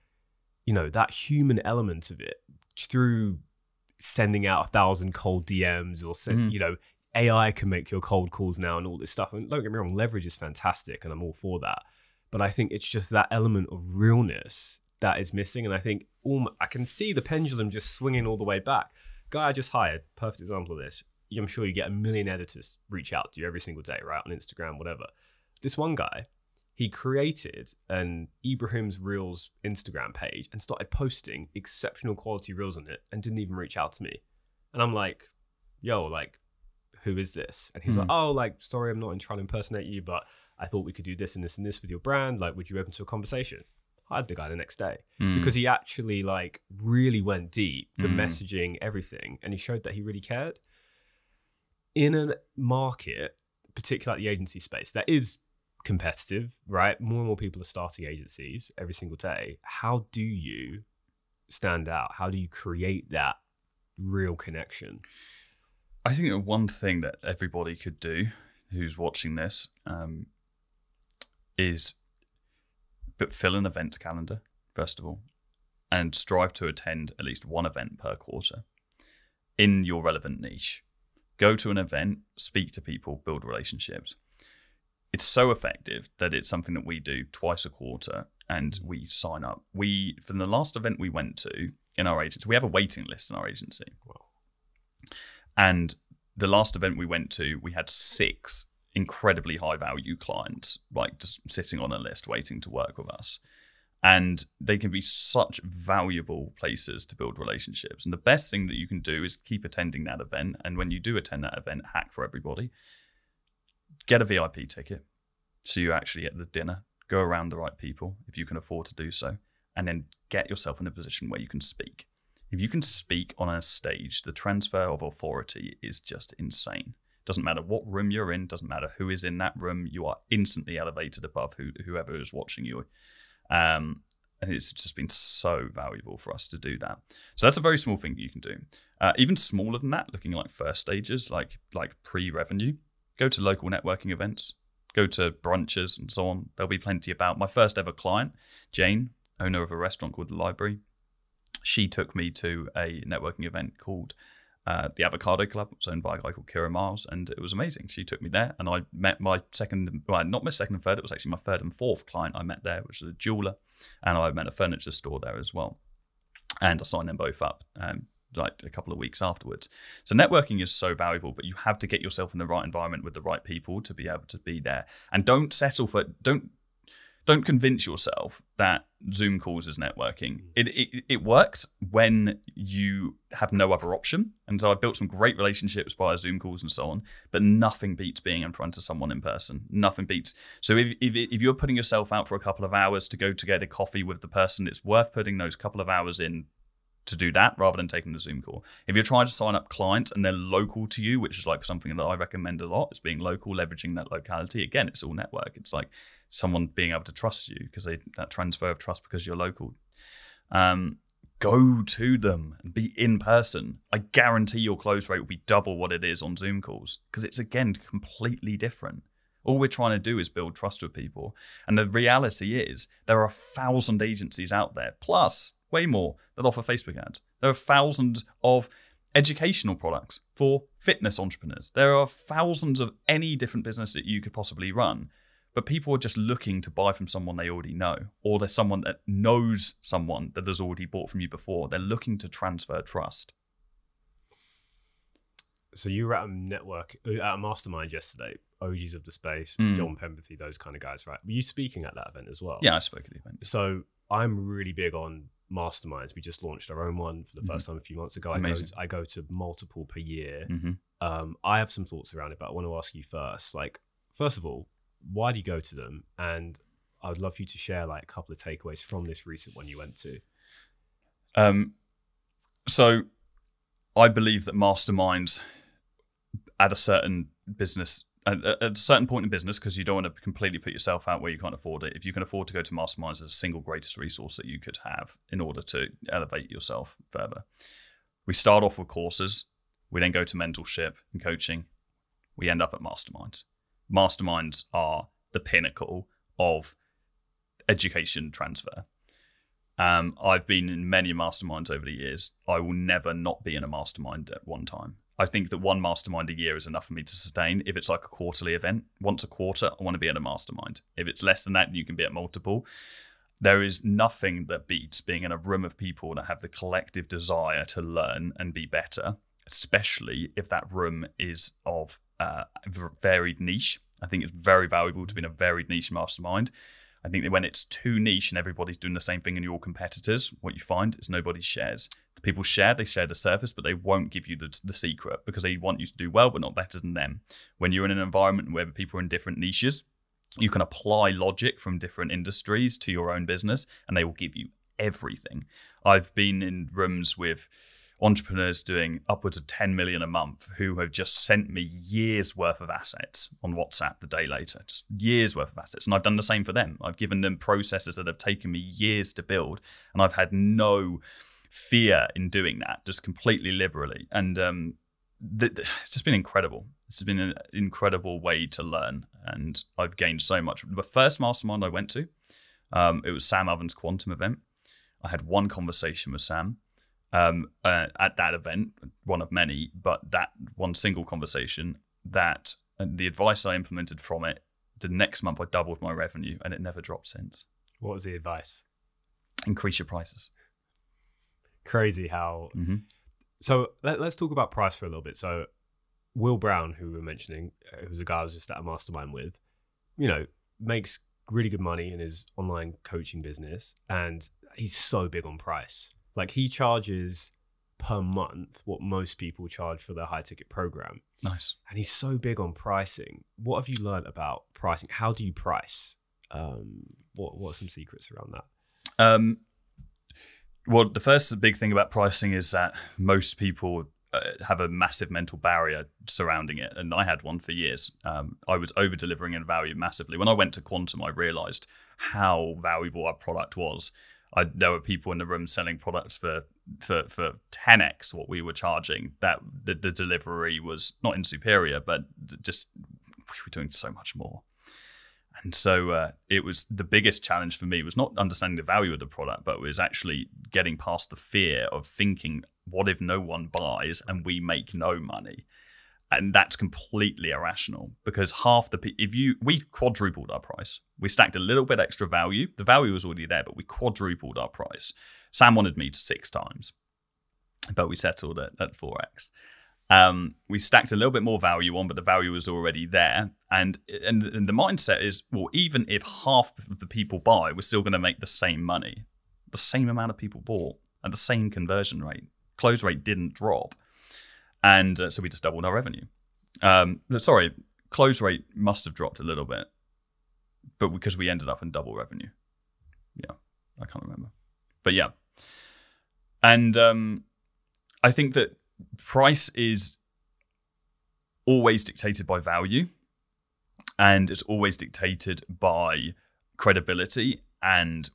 you know, that human element of it, through sending out 1,000 cold DMs or you know, AI can make your cold calls now and all this stuff. And don't get me wrong, leverage is fantastic and I'm all for that. But I think it's just that element of realness that is missing. And I think I can see the pendulum just swinging all the way back. Guy I just hired, perfect example of this. I'm sure you get a million editors reach out to you every single day, right? On Instagram, whatever. This one guy, he created an Ibrahim's Reels Instagram page and started posting exceptional quality reels on it and didn't even reach out to me. And I'm like, yo, like, who is this? And he's like, oh, like, sorry, I'm not trying to impersonate you, but I thought we could do this and this and this with your brand. Like, would you open to a conversation? I hired the guy the next day because he actually like really went deep, the messaging, everything. And he showed that he really cared. In a market, particularly like the agency space, that is competitive, right? More and more people are starting agencies every single day. How do you stand out? How do you create that real connection? I think that one thing that everybody could do who's watching this is fill an events calendar, first of all, and strive to attend at least one event per quarter in your relevant niche. Go to an event, speak to people, build relationships. It's so effective that it's something that we do twice a quarter and we sign up. For the last event we went to in our agency, we have a waiting list in our agency. Wow. And the last event we went to, we had 6 incredibly high value clients, like just sitting on a list waiting to work with us. And they can be such valuable places to build relationships. And the best thing that you can do is keep attending that event. And when you do attend that event, hack for everybody. Get a VIP ticket so you actually get the dinner. Go around the right people if you can afford to do so. And then get yourself in a position where you can speak. If you can speak on a stage, the transfer of authority is just insane. Doesn't matter what room you're in, doesn't matter who is in that room, you are instantly elevated above whoever is watching you. And it's just been so valuable for us to do that. So that's a very small thing you can do. Even smaller than that, looking like first stages, like pre-revenue, go to local networking events, go to brunches and so on. There'll be plenty about. My first ever client, Jane, owner of a restaurant called The Library, she took me to a networking event called the Avocado Club. It was owned by a guy called Kira Miles, and it was amazing. She took me there, and I met my not my second and third, it was actually my third and fourth client I met there, which was a jeweler, and I met a furniture store there as well. And I signed them both up like a couple of weeks afterwards. So networking is so valuable, but you have to get yourself in the right environment with the right people to be able to be there. And don't settle for, don't convince yourself that Zoom calls is networking. It works when you have no other option. And so I built some great relationships via Zoom calls and so on, but nothing beats being in front of someone in person. Nothing beats. So if you're putting yourself out for a couple of hours to go to get a coffee with the person, it's worth putting those couple of hours in to do that rather than taking the Zoom call. If you're trying to sign up clients and they're local to you, which is like something that I recommend a lot, is being local, leveraging that locality. Again, it's all network. It's like someone being able to trust you because that transfer of trust because you're local. Go to them and be in person. I guarantee your close rate will be double what it is on Zoom calls because it's, again, completely different. All we're trying to do is build trust with people. And the reality is there are 1,000 agencies out there, plus way more, that offer Facebook ads. There are thousands of educational products for fitness entrepreneurs. There are thousands of any different business that you could possibly run. But people are just looking to buy from someone they already know, or there's someone that knows someone that has already bought from you before. They're looking to transfer trust. So you were at a mastermind yesterday, OGs of the space, John Pemberthy, those kind of guys, right? Were you speaking at that event as well? Yeah, I spoke at the event. So I'm really big on masterminds. We just launched our own one for the first time a few months ago. I go to multiple per year. I have some thoughts around it, but I want to ask you first. Like, first of all, why do you go to them? And I would love for you to share like a couple of takeaways from this recent one you went to. So I believe that masterminds at a certain business, at a certain point in business, because you don't want to completely put yourself out where you can't afford it. If you can afford to go to masterminds, as a single greatest resource that you could have in order to elevate yourself further. We start off with courses. We then go to mentorship and coaching. We end up at masterminds. Masterminds are the pinnacle of education transfer. I've been in many masterminds over the years. I will never not be in a mastermind at one time. I think that one mastermind a year is enough for me to sustain. If it's like a quarterly event, once a quarter, I want to be at a mastermind. If it's less than that, you can be at multiple. There is nothing that beats being in a room of people that have the collective desire to learn and be better, especially if that room is of varied niche. I think it's very valuable to be in a varied niche mastermind. I think that when it's too niche and everybody's doing the same thing and you're all competitors, what you find is nobody shares. The people share, they share the surface, but they won't give you the secret because they want you to do well, but not better than them. When you're in an environment where people are in different niches, you can apply logic from different industries to your own business and they will give you everything. I've been in rooms with entrepreneurs doing upwards of 10 million a month who have just sent me years worth of assets on WhatsApp the day later, just years worth of assets. And I've done the same for them. I've given them processes that have taken me years to build. And I've had no fear in doing that, just completely liberally. And it's just been incredible. It's been an incredible way to learn. And I've gained so much. The first mastermind I went to, it was Sam Oven's Quantum event. I had one conversation with Sam. At that event, one of many, but that one single conversation, that and the advice I implemented from it, the next month I doubled my revenue and it never dropped since. What was the advice? Increase your prices. Crazy how... Mm-hmm. So let's talk about price for a little bit. So Will Brown, who we were mentioning, who's a guy I was just at a mastermind with, makes really good money in his online coaching business. And he's so big on price. Like he charges per month what most people charge for their high ticket program. Nice. And he's so big on pricing. What have you learned about pricing? How do you price? What are some secrets around that? Well, the first big thing about pricing is that most people have a massive mental barrier surrounding it. And I had one for years. I was over delivering in value massively. When I went to Quantum, I realized how valuable our product was. There were people in the room selling products for 10x what we were charging. That the delivery was not inferior, but just we were doing so much more. And so it was the biggest challenge for me was not understanding the value of the product, but was actually getting past the fear of thinking, what if no one buys and we make no money? And that's completely irrational because we quadrupled our price. We stacked a little bit extra value. The value was already there, but we quadrupled our price. Sam wanted me to 6 times, but we settled at 4x. We stacked a little bit more value on, but the value was already there. And the mindset is, well, even if half of the people buy, we're still going to make the same money. The same amount of people bought and the same conversion rate. Close rate didn't drop. And so we just doubled our revenue. Close rate must have dropped a little bit, but because we ended up in double revenue. Yeah, I can't remember. But yeah. And I think that price is always dictated by value, and it's always dictated by credibility and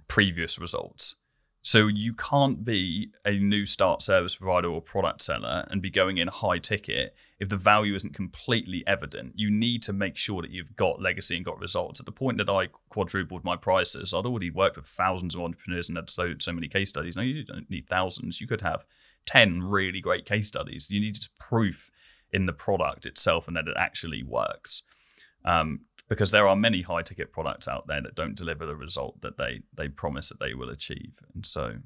previous results. So you can't be a new start service provider or product seller and be going in high ticket if the value isn't completely evident. You need to make sure that you've got legacy and got results. At the point that I quadrupled my prices, I'd already worked with thousands of entrepreneurs and had so many case studies. No, you don't need thousands. You could have 10 really great case studies. You need just proof in the product itself and that it actually works. Because there are many high ticket products out there that don't deliver the result that they promise that they will achieve. And so,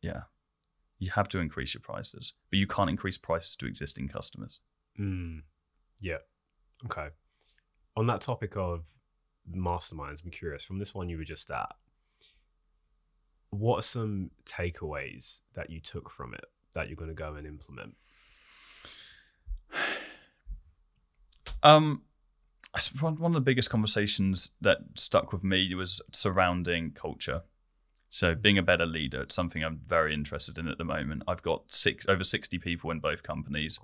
yeah, you have to increase your prices, but you can't increase prices to existing customers. Yeah. Okay. On that topic of masterminds, I'm curious, from this one you were just at, what are some takeaways that you took from it that you're going to go and implement? I suppose one of the biggest conversations that stuck with me was surrounding culture. So being a better leader, it's something I'm very interested in at the moment. I've got over 60 people in both companies,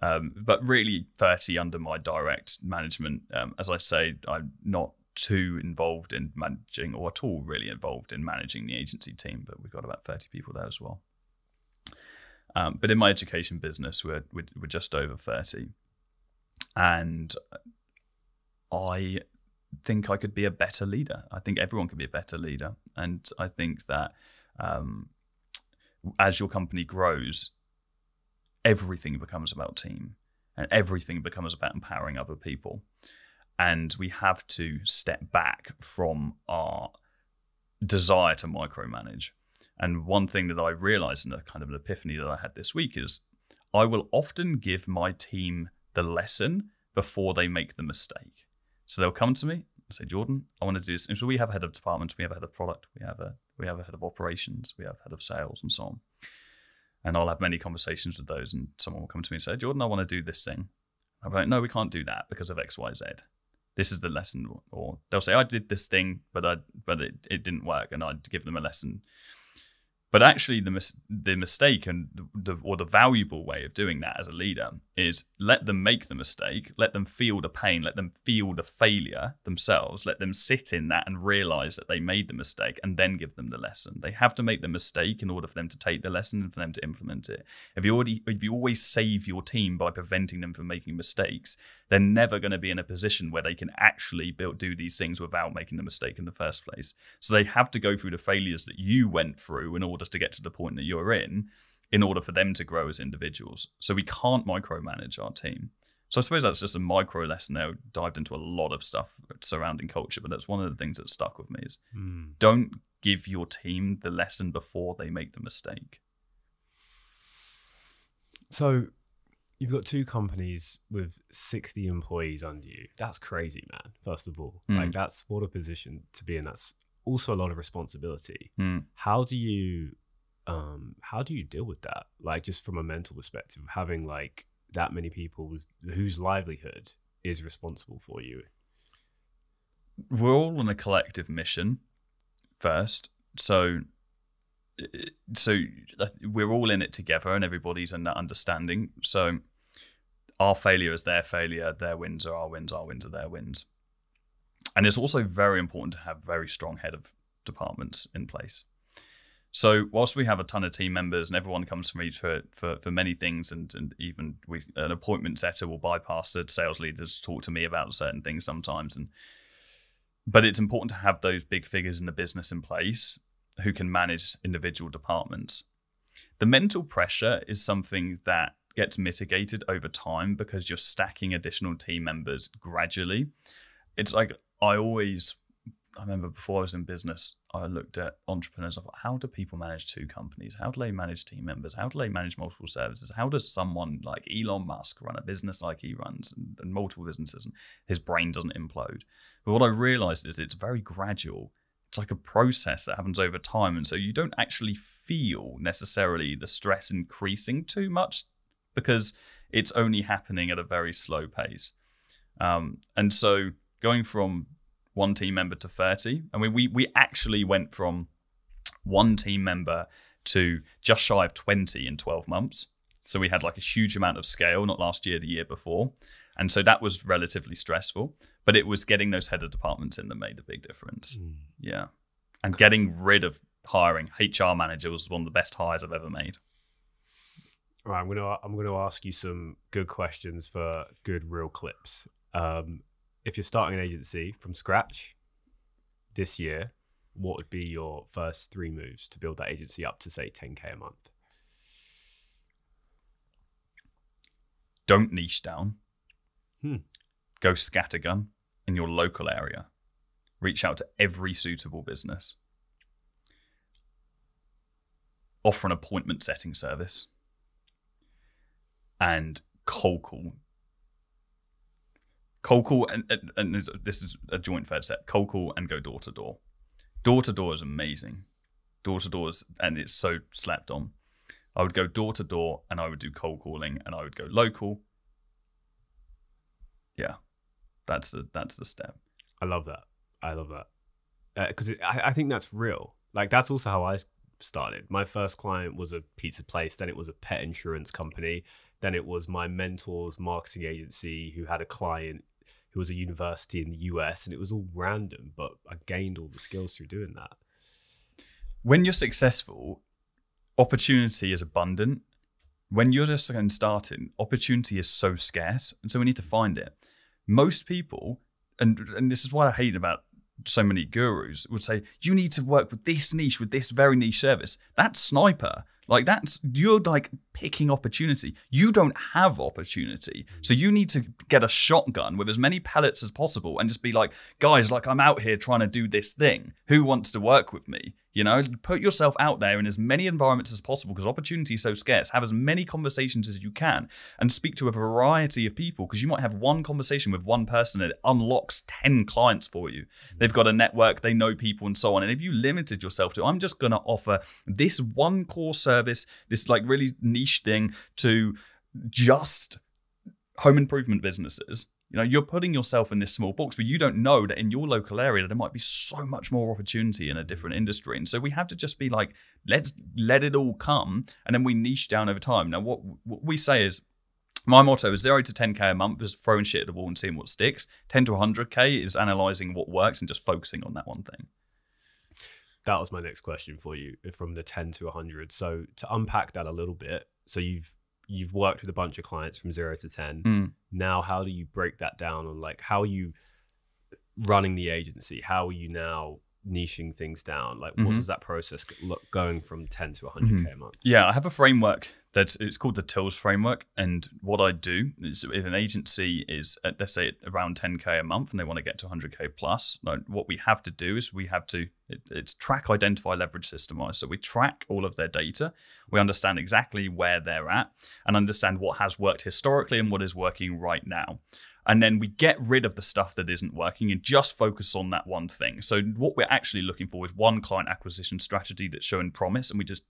but really 30 under my direct management. As I say, I'm not too involved in managing, or at all really involved in managing the agency team, but we've got about 30 people there as well. But in my education business, we're just over 30. And I think I could be a better leader. I think everyone could be a better leader. And I think that as your company grows, everything becomes about team, and everything becomes about empowering other people. And we have to step back from our desire to micromanage. And one thing that I realized, in a kind of an epiphany that I had this week, is I will often give my team the lesson before they make the mistake. So they'll come to me and say, Jordan, I want to do this. And so we have a head of department, we have a head of product, we have a head of operations, we have a head of sales, and so on. And I'll have many conversations with those, and someone will come to me and say, Jordan, I want to do this thing. I'm like, no, we can't do that because of X, Y, Z. This is the lesson. Or they'll say, I did this thing, but it didn't work, and I'd give them a lesson. But actually, the mistake and the valuable way of doing that as a leader is let them make the mistake, let them feel the pain, let them feel the failure themselves, let them sit in that and realize that they made the mistake, and then give them the lesson. They have to make the mistake in order for them to take the lesson and for them to implement it. If you always save your team by preventing them from making mistakes, they're never going to be in a position where they can actually do these things without making the mistake in the first place. So they have to go through the failures that you went through in order to get to the point that you're in order for them to grow as individuals. So we can't micromanage our team. So I suppose that's just a micro lesson there. Dived into a lot of stuff surrounding culture, but that's one of the things that stuck with me is don't give your team the lesson before they make the mistake. So you've got two companies with 60 employees under you. That's crazy, man. First of all, like that's what a position to be in. That's also a lot of responsibility. How do you deal with that? Like just from a mental perspective, having like that many people whose livelihood is responsible for you. We're all on a collective mission first. So we're all in it together, and everybody's in that understanding. So our failure is their failure, their wins are our wins are their wins. And it's also very important to have very strong head of departments in place. So whilst we have a ton of team members and everyone comes to me for many things, and even an appointment setter will bypass the sales leaders to talk to me about certain things sometimes. But it's important to have those big figures in the business in place who can manage individual departments. The mental pressure is something that gets mitigated over time because you're stacking additional team members gradually. It's like I remember before I was in business, I looked at entrepreneurs. I thought, how do people manage two companies? How do they manage team members? How do they manage multiple services? How does someone like Elon Musk run a business like he runs and multiple businesses and his brain doesn't implode? But what I realized is it's very gradual. It's like a process that happens over time. And so you don't actually feel necessarily the stress increasing too much because it's only happening at a very slow pace. And so going from one team member to 30, I mean, we actually went from one team member to just shy of 20 in 12 months. So we had like a huge amount of scale, not last year, the year before. And so that was relatively stressful, but it was getting those head of departments in that made a big difference. Yeah. And getting rid of hiring. HR manager was one of the best hires I've ever made. All right, I'm gonna ask you some good questions for good real clips. If you're starting an agency from scratch this year, what would be your first 3 moves to build that agency up to say 10K a month? Don't niche down. Go scattergun in your local area. Reach out to every suitable business. Offer an appointment setting service. And cold call. Cold call, and this is a joint third step. Cold call and go door to door. Door to door is amazing. Door to door is, and it's so slapped on. I would go door to door and I would do cold calling and I would go local. Yeah, that's the step. I love that. Because I think that's real. Like, that's also how I started. My first client was a pizza place, then it was a pet insurance company, then it was my mentor's marketing agency who had a client who was a university in the US, and it was all random, but I gained all the skills through doing that. When you're successful, opportunity is abundant. When you're just getting started, opportunity is so scarce, and so we need to find it. Most people, and this is what I hate about so many gurus, would say, you need to work with this niche, with this very niche service. That's sniper. Like, you're like picking opportunity. You don't have opportunity. So you need to get a shotgun with as many pellets as possible and just be like, guys, like, I'm out here trying to do this thing. Who wants to work with me? You know, put yourself out there in as many environments as possible because opportunity is so scarce. Have as many conversations as you can and speak to a variety of people, because you might have one conversation with one person and it unlocks 10 clients for you. They've got a network, they know people and so on. And if you limited yourself to, I'm just going to offer this one core service, this like really niche thing to just home improvement businesses, you know, you're putting yourself in this small box, but you don't know that in your local area, there might be so much more opportunity in a different industry. And so we have to just be like, let's let it all come. And then we niche down over time. Now, what we say is, my motto is 0 to 10K a month is throwing shit at the wall and seeing what sticks. 10 to 100K is analyzing what works and just focusing on that one thing. That was my next question for you, from the 10 to 100. So to unpack that a little bit, so you've worked with a bunch of clients from 0 to 10. Now, how do you break that down on, like, how are you running the agency? How are you now niching things down? Like, what does that process look going from 10 to 100K a month? Yeah, I have a framework it's called the TILS framework. And what I do is, if an agency is at, let's say, around 10K a month and they want to get to 100K plus, like, what we have to do is it's track, identify, leverage, systemize. So we track all of their data. We understand exactly where they're at and understand what has worked historically and what is working right now. And then we get rid of the stuff that isn't working and just focus on that one thing. So what we're actually looking for is one client acquisition strategy that's showing promise, and we just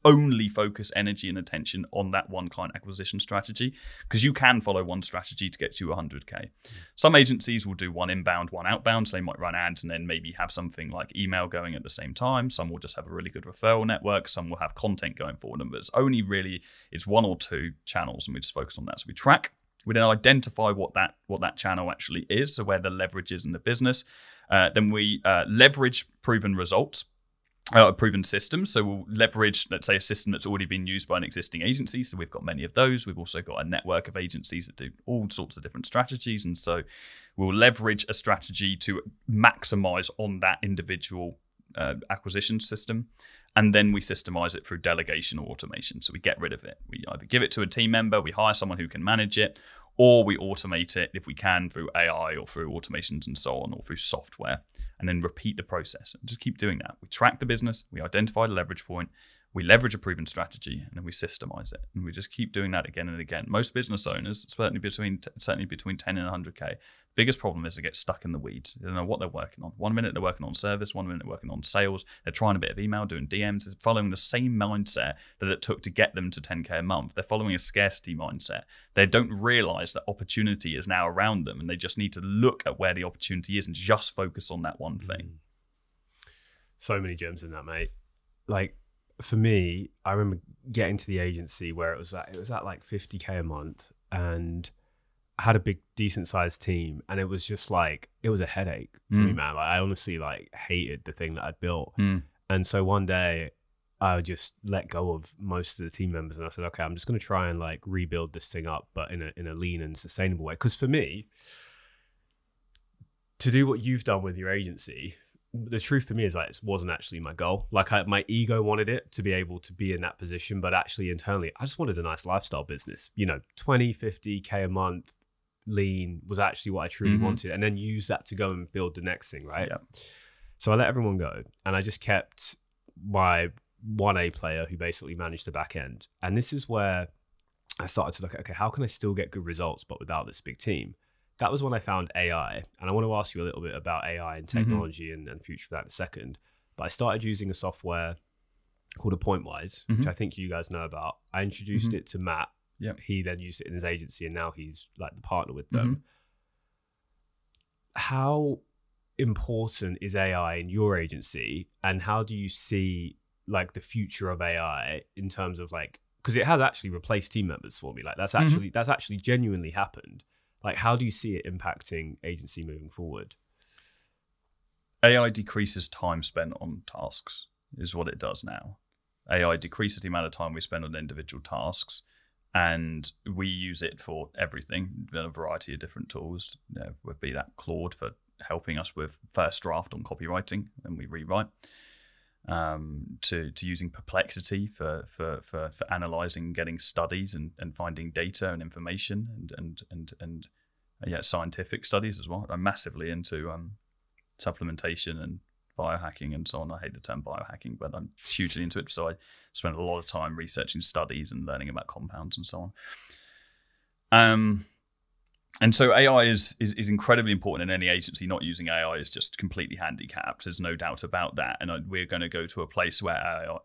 only focus energy and attention on that one client acquisition strategy, because you can follow one strategy to get to 100K. Some agencies will do one inbound, one outbound. So they might run ads and then maybe have something like email going at the same time. Some will just have a really good referral network. Some will have content going for them, but it's one or two channels, and we just focus on that. So we track. We then identify what that channel actually is, so where the leverage is in the business. Then we leverage proven results, proven systems. So we'll leverage, let's say, a system that's already been used by an existing agency. So we've got many of those. We've also got a network of agencies that do all sorts of different strategies. And so we'll leverage a strategy to maximize on that individual acquisition system. And then we systemize it through delegation or automation. So we get rid of it. We either give it to a team member, we hire someone who can manage it, or we automate it if we can through AI or through automations and so on, or through software, and then repeat the process and just keep doing that. We track the business, we identify the leverage point, we leverage a proven strategy, and then we systemize it. And we just keep doing that again and again. Most business owners, certainly between 10 and 100K, biggest problem is they get stuck in the weeds. They don't know what they're working on. 1 minute they're working on service, 1 minute they're working on sales. They're trying a bit of email, doing DMs, following the same mindset that it took to get them to 10K a month. They're following a scarcity mindset. They don't realize that opportunity is now around them, and they just need to look at where the opportunity is and just focus on that one thing. So many gems in that, mate. Like, for me, I remember getting to the agency where it was at like 50K a month, and I had a big, decent sized team, and it was just like, it was a headache for me, man. Like, I honestly like hated the thing that I'd built. And so one day I just let go of most of the team members, and I said, okay, I'm just going to try and like rebuild this thing up, but in a lean and sustainable way. Because for me, to do what you've done with your agency, the truth for me is, like, it wasn't actually my goal. Like, my ego wanted it to be able to be in that position, but actually internally, I just wanted a nice lifestyle business. 20, 50K a month, lean was actually what I truly wanted, and then use that to go and build the next thing, right? Yeah. So I let everyone go, and I just kept my 1A player who basically managed the back end. And this is where I started to look at, okay, how can I still get good results but without this big team? That was when I found AI. And I want to ask you a little bit about AI and technology and future for that in a second. But I started using a software called Appointwise, which I think you guys know about. I introduced it to Matt. He then used it in his agency, and now he's like the partner with them. how important is AI in your agency, and how do you see like the future of AI in terms of like, because it has actually replaced team members for me. Like that's actually genuinely happened. Like, how do you see it impacting agency moving forward? AI decreases time spent on tasks is what it does now. AI decreases the amount of time we spend on individual tasks, and we use it for everything, a variety of different tools. Would be that Claude for helping us with first draft on copywriting, and we rewrite. To using Perplexity for analyzing, getting studies and finding data and information and scientific studies as well. I'm massively into supplementation and biohacking and so on. I hate the term biohacking, but I'm hugely into it. So I spend a lot of time researching studies and learning about compounds and so on. And so AI is incredibly important in any agency. Not using AI is just completely handicapped. There's no doubt about that. And we're going to go to a place where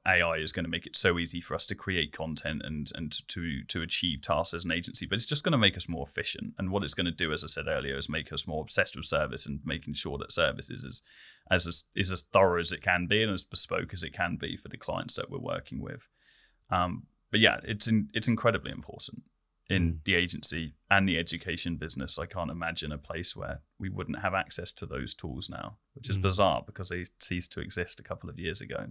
AI is going to make it so easy for us to create content and to achieve tasks as an agency. But it's just going to make us more efficient. And what it's going to do, as I said earlier, is make us more obsessed with service and making sure that service is as thorough as it can be and as bespoke as it can be for the clients that we're working with. But yeah, it's incredibly important in the agency and the education business. I can't imagine a place where we wouldn't have access to those tools now, which is bizarre because they ceased to exist a couple of years ago.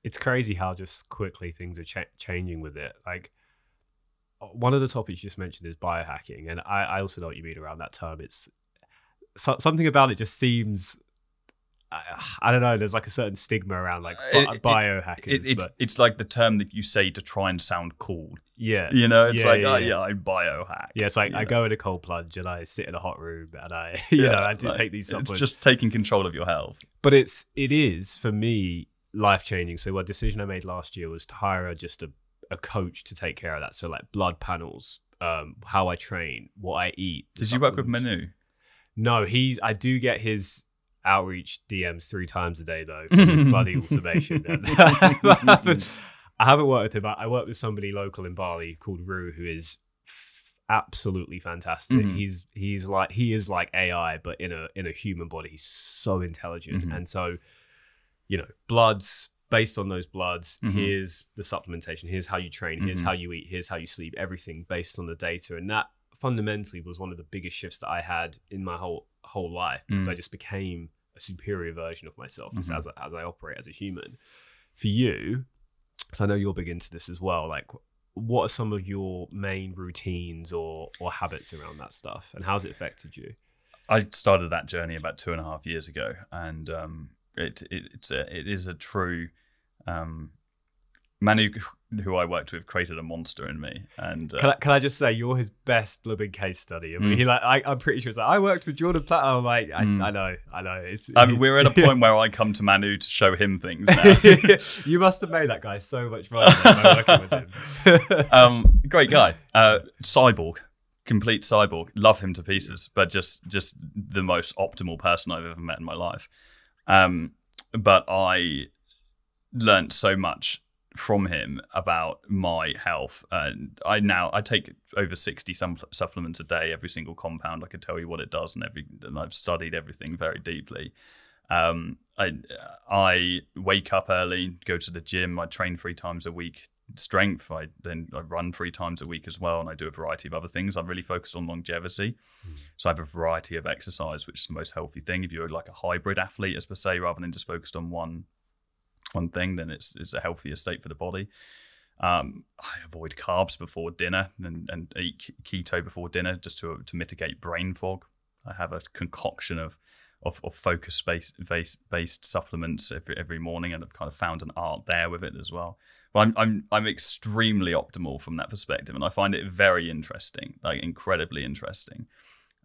It's crazy how just quickly things are changing with it. Like, one of the topics you just mentioned is biohacking, and I also know what you mean around that term. It's something about it just seems, I don't know, there's like a certain stigma around like biohackers. It's like the term that you say to try and sound cool. Yeah. It's I biohack. Yeah, it's like I go in a cold plunge and I sit in a hot room and I do take these supplements. It's just taking control of your health. But it is for me life-changing. So a decision I made last year was to hire a coach to take care of that. So like blood panels, how I train, what I eat. Did you work with Manu? No, I do get his outreach DMs 3 times a day though, for his bloody automation. I haven't worked with him. I work with somebody local in Bali called Rue, who is absolutely fantastic. He is like AI, but in a human body. He's so intelligent, and so bloods. Based on those bloods, here's the supplementation. Here's how you train. Here's how you eat. Here's how you sleep. Everything based on the data, and that fundamentally was one of the biggest shifts that I had in my whole life, because I just became a superior version of myself just as I operate as a human. For you, because I know you're big into this as well, like what are some of your main routines or habits around that stuff, and how's it affected you? I started that journey about 2.5 years ago, and it is a true Manu, who I worked with, created a monster in me. And can I just say, you're his best blooming case study. I mean, I'm pretty sure it's like, I worked with Jordan Platten. I'm like, I know. We're at a point where I come to Manu to show him things now. You must have made that guy so much fun by working with him. Great guy. Cyborg. Complete cyborg. Love him to pieces, but just the most optimal person I've ever met in my life. But I learned so much from him about my health. And I take over 60 supplements a day, every single compound. I could tell you what it does, and I've studied everything very deeply. I wake up early, go to the gym. I train 3 times a week, strength. I run 3 times a week as well, and I do a variety of other things. I'm really focused on longevity, so I have a variety of exercise, which is the most healthy thing. If you're like a hybrid athlete, as per se, rather than just focused on one thing, then it's a healthier state for the body. I avoid carbs before dinner and eat keto before dinner, just to mitigate brain fog. I have a concoction of focus based supplements every morning, and I've kind of found an art there with it as well. But I'm extremely optimal from that perspective, and I find it very interesting, like incredibly interesting.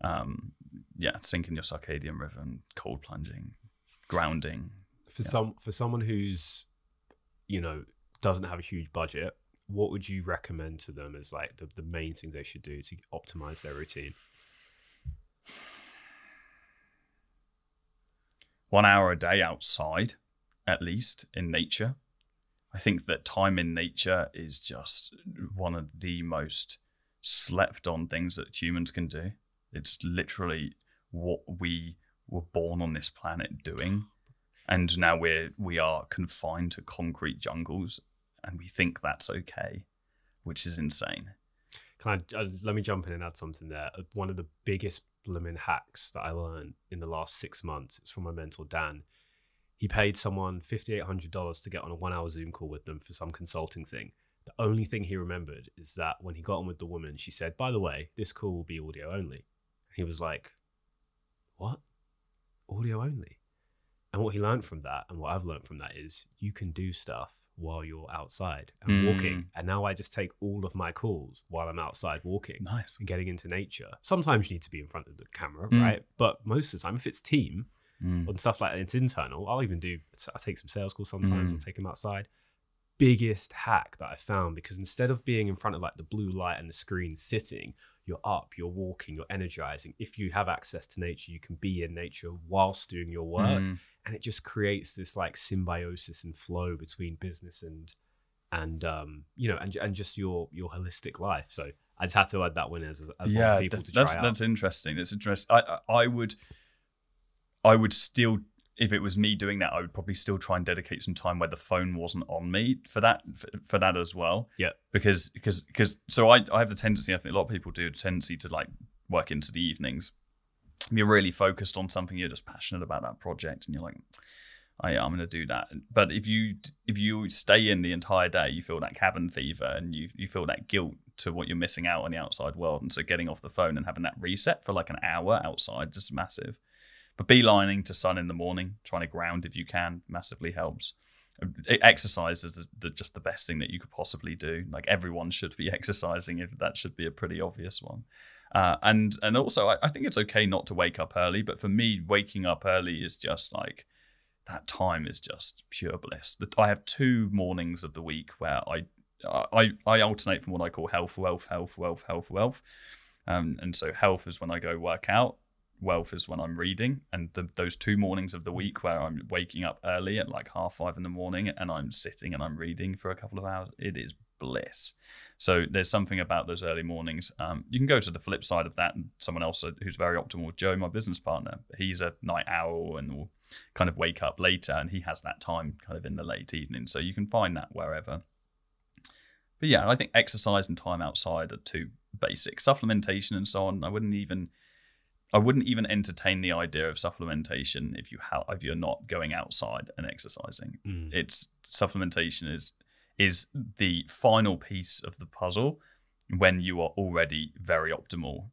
Syncing your circadian rhythm, cold plunging, grounding. For someone who's, doesn't have a huge budget, what would you recommend to them as like the main things they should do to optimize their routine? 1 hour a day outside, at least in nature. I think that time in nature is just one of the most slept on things that humans can do. It's literally what we were born on this planet doing. And now we are confined to concrete jungles, and we think that's okay, which is insane. Let me jump in and add something there. One of the biggest blooming hacks that I learned in the last 6 months, it's from my mentor, Dan. He paid someone $5,800 to get on a 1 hour Zoom call with them for some consulting thing. The only thing he remembered is that when he got on with the woman, she said, by the way, this call will be audio only. He was like, what? Audio only? And what he learned from that, and what I've learned from that, is you can do stuff while you're outside and walking. And now I just take all of my calls while I'm outside walking. Nice. And getting into nature. Sometimes you need to be in front of the camera, right? But most of the time, if it's team and stuff like that, it's internal. I take some sales calls sometimes. I'll take them outside. Biggest hack that I found, because instead of being in front of like the blue light and the screen sitting, you're up, you're walking, you're energizing. If you have access to nature, you can be in nature whilst doing your work. And it just creates this like symbiosis and flow between business and just your holistic life. So I just had to add that one as one people to try out. That's interesting. It's interesting. I would still, if it was me doing that, I would probably still try and dedicate some time where the phone wasn't on me for that as well. Yeah. Because so I have the tendency, I think a lot of people do, tendency to like work into the evenings. You're really focused on something, you're just passionate about that project, and you're like, I'm going to do that. But if you stay in the entire day, you feel that cabin fever, and you feel that guilt to what you're missing out on the outside world. And so getting off the phone and having that reset for like an hour outside, just massive. But beelining to sun in the morning, trying to ground if you can, massively helps. Exercise is just the best thing that you could possibly do. Like everyone should be exercising. If that should be a pretty obvious one. And also, I think it's okay not to wake up early. But for me, waking up early is just like, that time is just pure bliss. I have 2 mornings of the week where I alternate from what I call health, wealth, health, wealth, health, wealth. And so health is when I go work out. Wealth is when I'm reading. And those 2 mornings of the week where I'm waking up early at like 5:30 in the morning and I'm sitting and I'm reading for a couple of hours, it is bliss. So there's something about those early mornings. You can go to the flip side of that, and someone else who's very optimal, Joe, my business partner, he's a night owl and will kind of wake up later, and he has that time kind of in the late evening. So you can find that wherever. But yeah, I think exercise and time outside are 2 basic. Supplementation and so on, I wouldn't even entertain the idea of supplementation if you're not going outside and exercising. It's supplementation is the final piece of the puzzle when you are already very optimal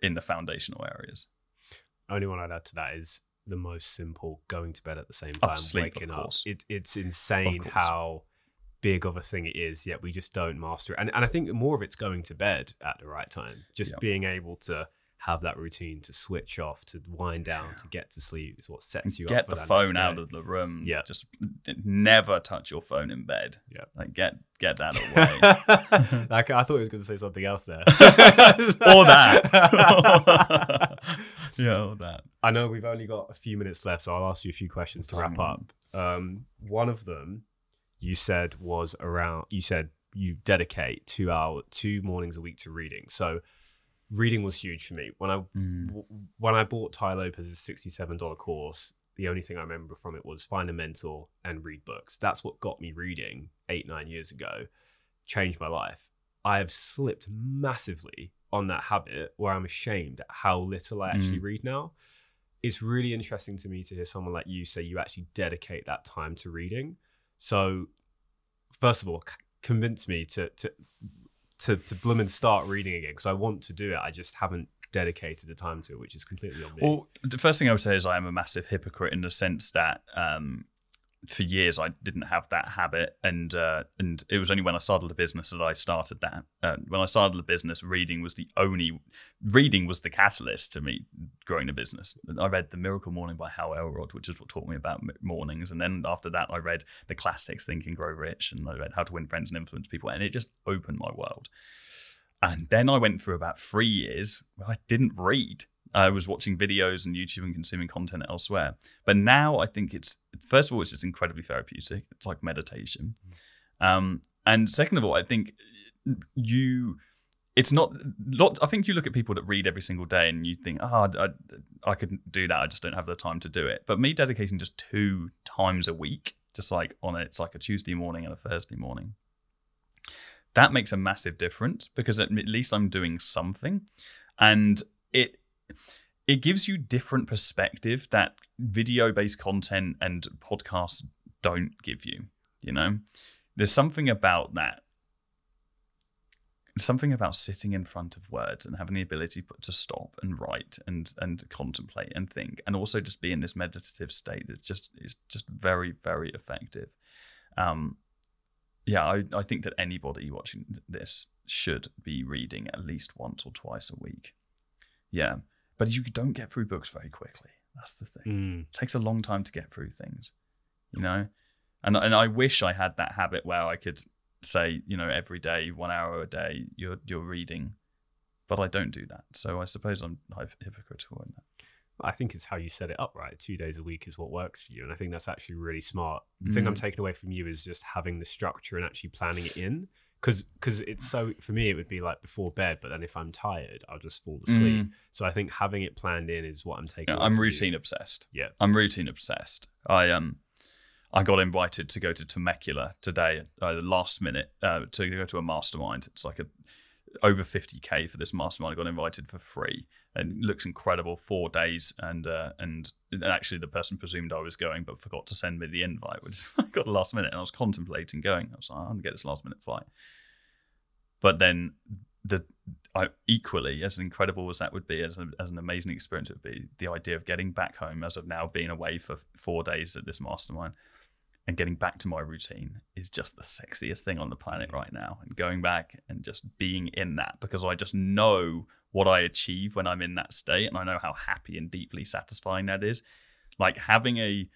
in the foundational areas. Only one I'd add to that is the most simple, going to bed at the same time, sleep, waking up. It's insane how big of a thing it is, yet we just don't master it. And I think more of it's going to bed at the right time, just being able to have that routine to switch off, to wind down, to get to sleep is what sets you up. Get the phone out of the room. Yeah. Just never touch your phone in bed. Yeah. Like get that away. Like, I thought he was going to say something else there. Or that. Yeah, or that. I know we've only got a few minutes left, so I'll ask you a few questions to wrap up. One of them you said was around, you said you dedicate 2 mornings a week to reading. So reading was huge for me. When I bought Tai Lopez's $67 course, the only thing I remember from it was find a mentor and read books. That's what got me reading 8-9 years ago, changed my life. I have slipped massively on that habit where I'm ashamed at how little I actually read now. It's really interesting to me to hear someone like you say you actually dedicate that time to reading. So first of all, convince me to bloom and start reading again, because I want to do it. I just haven't dedicated the time to it, which is completely on me. Well, the first thing I would say is I am a massive hypocrite in the sense that for years I didn't have that habit, and it was only when I started a business that I started that. When I started the business, reading was the catalyst to me growing a business. I read The Miracle Morning by Hal Elrod, which is what taught me about mornings, and then after that I read the classics, Think and Grow Rich, and I read How to Win Friends and Influence People, and it just opened my world. And then I went through about 3 years where I didn't read. I was watching videos and YouTube and consuming content elsewhere. But now I think first of all, it's just incredibly therapeutic. It's like meditation. And second of all, I think it's not. I think you look at people that read every single day and you think, I could do that. I just don't have the time to do it. But me dedicating just 2 times a week, just like it's like a Tuesday morning and a Thursday morning, that makes a massive difference, because at least I'm doing something, and it gives you different perspective that video-based content and podcasts don't give you. You know, there's something about that. Something about sitting in front of words and having the ability to stop and write and contemplate and think, and also just be in this meditative state that is just very, very effective. I think that anybody watching this should be reading at least once or twice a week. Yeah, but you don't get through books very quickly. That's the thing. It takes a long time to get through things, you know. And I wish I had that habit where I could say, you know, every day, 1 hour a day, you're reading, but I don't do that. So I suppose I'm hypocritical in that. I think it's how you set it up, right? 2 days a week is what works for you, and I think that's actually really smart. The thing I'm taking away from you is just having the structure and actually planning it in, because it's so, for me, it would be like before bed, but then if I'm tired, I'll just fall asleep. So I think having it planned in is what I'm taking. Yeah, I'm routine obsessed. Yeah, I'm routine obsessed. I got invited to go to Temecula today, last minute, to go to a mastermind. It's like over 50K for this mastermind. I got invited for free, and it looks incredible. 4 days, and actually the person presumed I was going, but forgot to send me the invite, which I got last minute, and I was contemplating going. I was like, I'm gonna get this last minute flight. But then equally as incredible as that would be, as an amazing experience it would be, the idea of getting back home, as of now being away for 4 days at this mastermind, and getting back to my routine is just the sexiest thing on the planet right now. And going back and just being in that, because I just know what I achieve when I'm in that state, and I know how happy and deeply satisfying that is. Like having a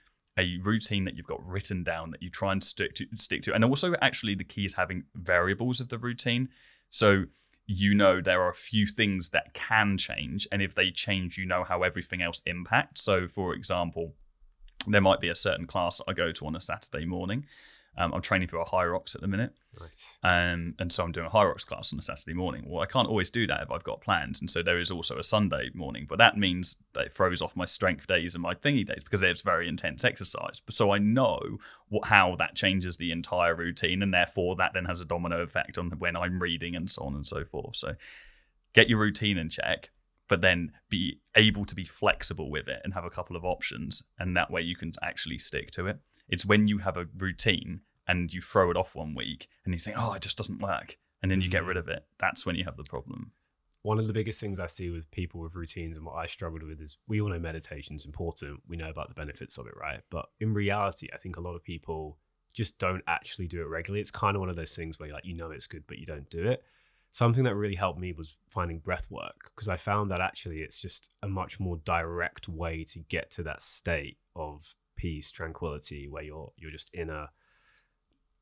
routine that you've got written down that you try and stick to. And also, actually, the key is having variables of the routine. So you know there are a few things that can change, and if they change, you know how everything else impacts. So, for example, there might be a certain class that I go to on a Saturday morning. I'm training for a High Rocks at the minute. Nice. And so I'm doing a High Rocks class on a Saturday morning. Well, I can't always do that if I've got plans. And so there is also a Sunday morning, but that means that it throws off my strength days and my thingy days, because there's very intense exercise. So I know how that changes the entire routine, and therefore that then has a domino effect on when I'm reading and so on and so forth. So get your routine in check, but then be able to be flexible with it and have a couple of options. And that way you can actually stick to it. It's when you have a routine and you throw it off 1 week and you think, oh, it just doesn't work, and then you get rid of it. That's when you have the problem. One of the biggest things I see with people with routines, and what I struggled with, is we all know meditation is important. We know about the benefits of it, right? But in reality, I think a lot of people just don't actually do it regularly. It's kind of one of those things where you know it's good, but you don't do it. Something that really helped me was finding breath work, because I found that actually it's just a much more direct way to get to that state of peace, tranquility, where you're just in a,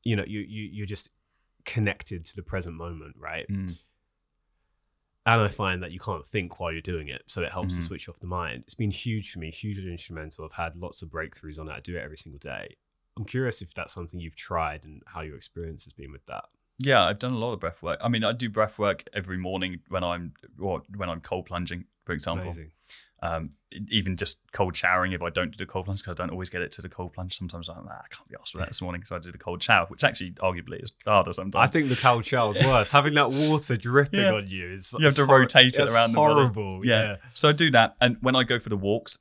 you know, you're just connected to the present moment, right? And I find that you can't think while you're doing it, so it helps to switch off the mind. It's been huge for me, hugely instrumental. I've had lots of breakthroughs on it. I do it every single day. I'm curious if that's something you've tried and how your experience has been with that. Yeah, I've done a lot of breath work. I mean, I do breath work every morning when I'm cold plunging, for example. Amazing. Even just cold showering if I don't do the cold plunge, because I don't always get it to the cold plunge. Sometimes I'm like, I can't be asked for that this morning, so I did the cold shower, which actually arguably is harder sometimes. I think the cold shower is worse. Having that water dripping on you is, you have to rotate it around the body. Horrible. Yeah. So I do that, and when I go for the walks,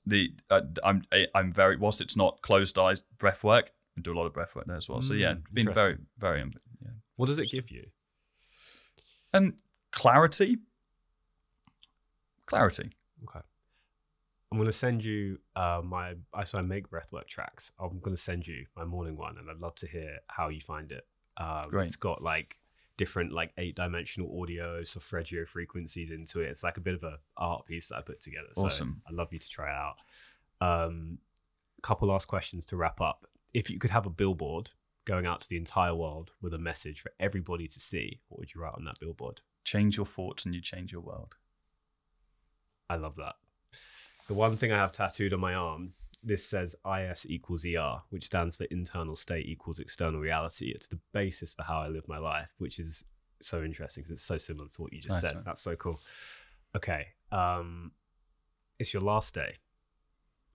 I'm very, whilst it's not closed eyes breath work, I do a lot of breath work there as well. So yeah, been very, very. Yeah. What does it give you? Clarity. Okay. I'm going to send you I make breathwork tracks. I'm going to send you my morning one, and I'd love to hear how you find it. Great. It's got like different 8-dimensional audio, solfeggio frequencies into it. It's like a bit of a art piece that I put together. Awesome. So I'd love you to try it out. Couple last questions to wrap up. If you could have a billboard going out to the entire world with a message for everybody to see, what would you write on that billboard? Change your thoughts and you change your world. I love that. The one thing I have tattooed on my arm, this says IS equals ER, which stands for internal state equals external reality. It's the basis for how I live my life, which is so interesting because it's so similar to what you just said. Right. That's so cool. Okay. It's your last day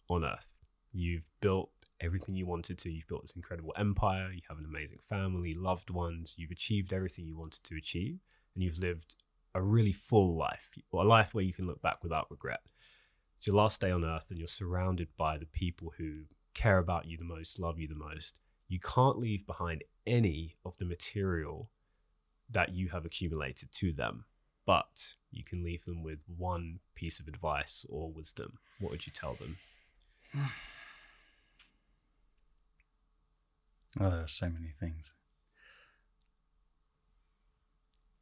on Earth. You've built everything you wanted to. You've built this incredible empire. You have an amazing family, loved ones. You've achieved everything you wanted to achieve, and you've lived a really full life, or a life where you can look back without regret. It's your last day on Earth, and you're surrounded by the people who care about you the most, love you the most. You can't leave behind any of the material that you have accumulated to them, but you can leave them with one piece of advice or wisdom. What would you tell them? Oh, there are so many things.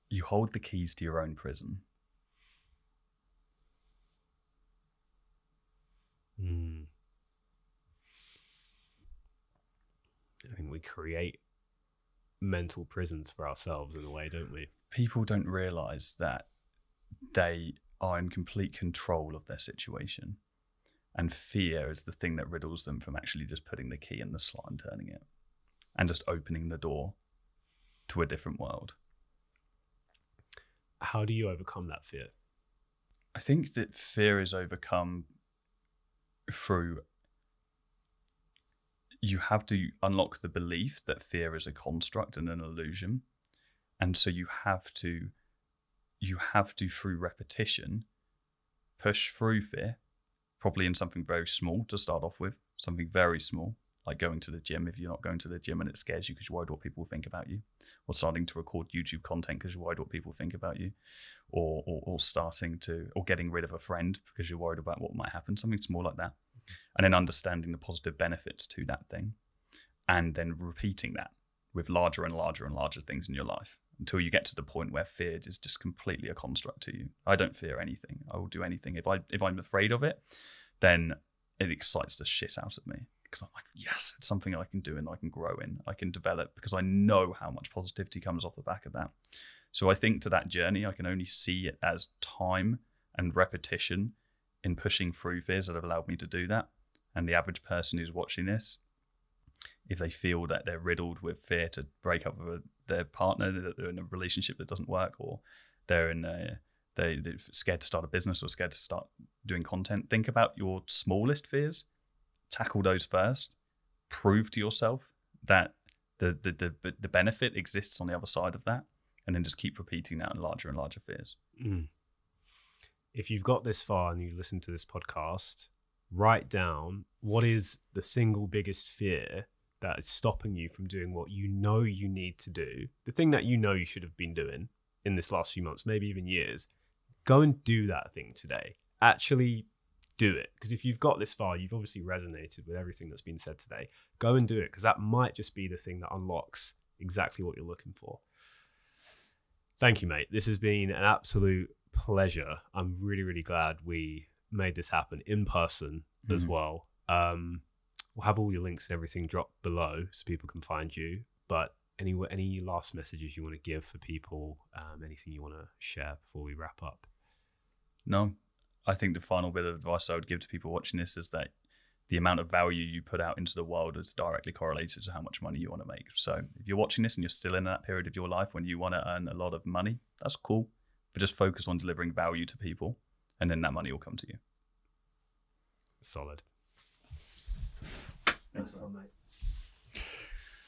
You hold the keys to your own prison. I think we create mental prisons for ourselves in a way, don't we? People don't realize that they are in complete control of their situation. And fear is the thing that riddles them from actually just putting the key in the slot and turning it, and just opening the door to a different world. How do you overcome that fear? I think that fear is overcome through, you have to unlock the belief that fear is a construct and an illusion. And so you have to, through repetition, push through fear, probably in something very small to start off with, something very small, like going to the gym if you're not going to the gym and it scares you because you're worried what people think about you, or starting to record YouTube content because you're worried what people think about you, or getting rid of a friend because you're worried about what might happen, something small like that. And then understanding the positive benefits to that thing, and then repeating that with larger and larger and larger things in your life until you get to the point where fear is just completely a construct to you. I don't fear anything. I will do anything. If I'm afraid of it, then it excites the shit out of me, because I'm like, yes, it's something I can do and I can grow in, I can develop, because I know how much positivity comes off the back of that. So I think to that journey, I can only see it as time and repetition in pushing through fears that have allowed me to do that. And the average person who's watching this, if they feel that they're riddled with fear to break up with their partner, that they're in a relationship that doesn't work, or they're scared to start a business or scared to start doing content, think about your smallest fears, tackle those first, prove to yourself that the benefit exists on the other side of that, and then just keep repeating that in larger and larger fears. If you've got this far and you listen to this podcast, write down what is the single biggest fear that is stopping you from doing what you know you need to do, the thing that you know you should have been doing in this last few months, maybe even years. Go and do that thing today. Actually do it. Because if you've got this far, you've obviously resonated with everything that's been said today. Go and do it, because that might just be the thing that unlocks exactly what you're looking for. Thank you, mate. This has been an absolute pleasure. I'm really, really glad we made this happen in person as well. We'll have all your links and everything dropped below so people can find you. But any last messages you want to give for people? Anything you want to share before we wrap up? No, I think the final bit of advice I would give to people watching this is that the amount of value you put out into the world is directly correlated to how much money you want to make. So if you're watching this and you're still in that period of your life when you want to earn a lot of money, that's cool. But just focus on delivering value to people, and then that money will come to you. Solid. Thanks, mate.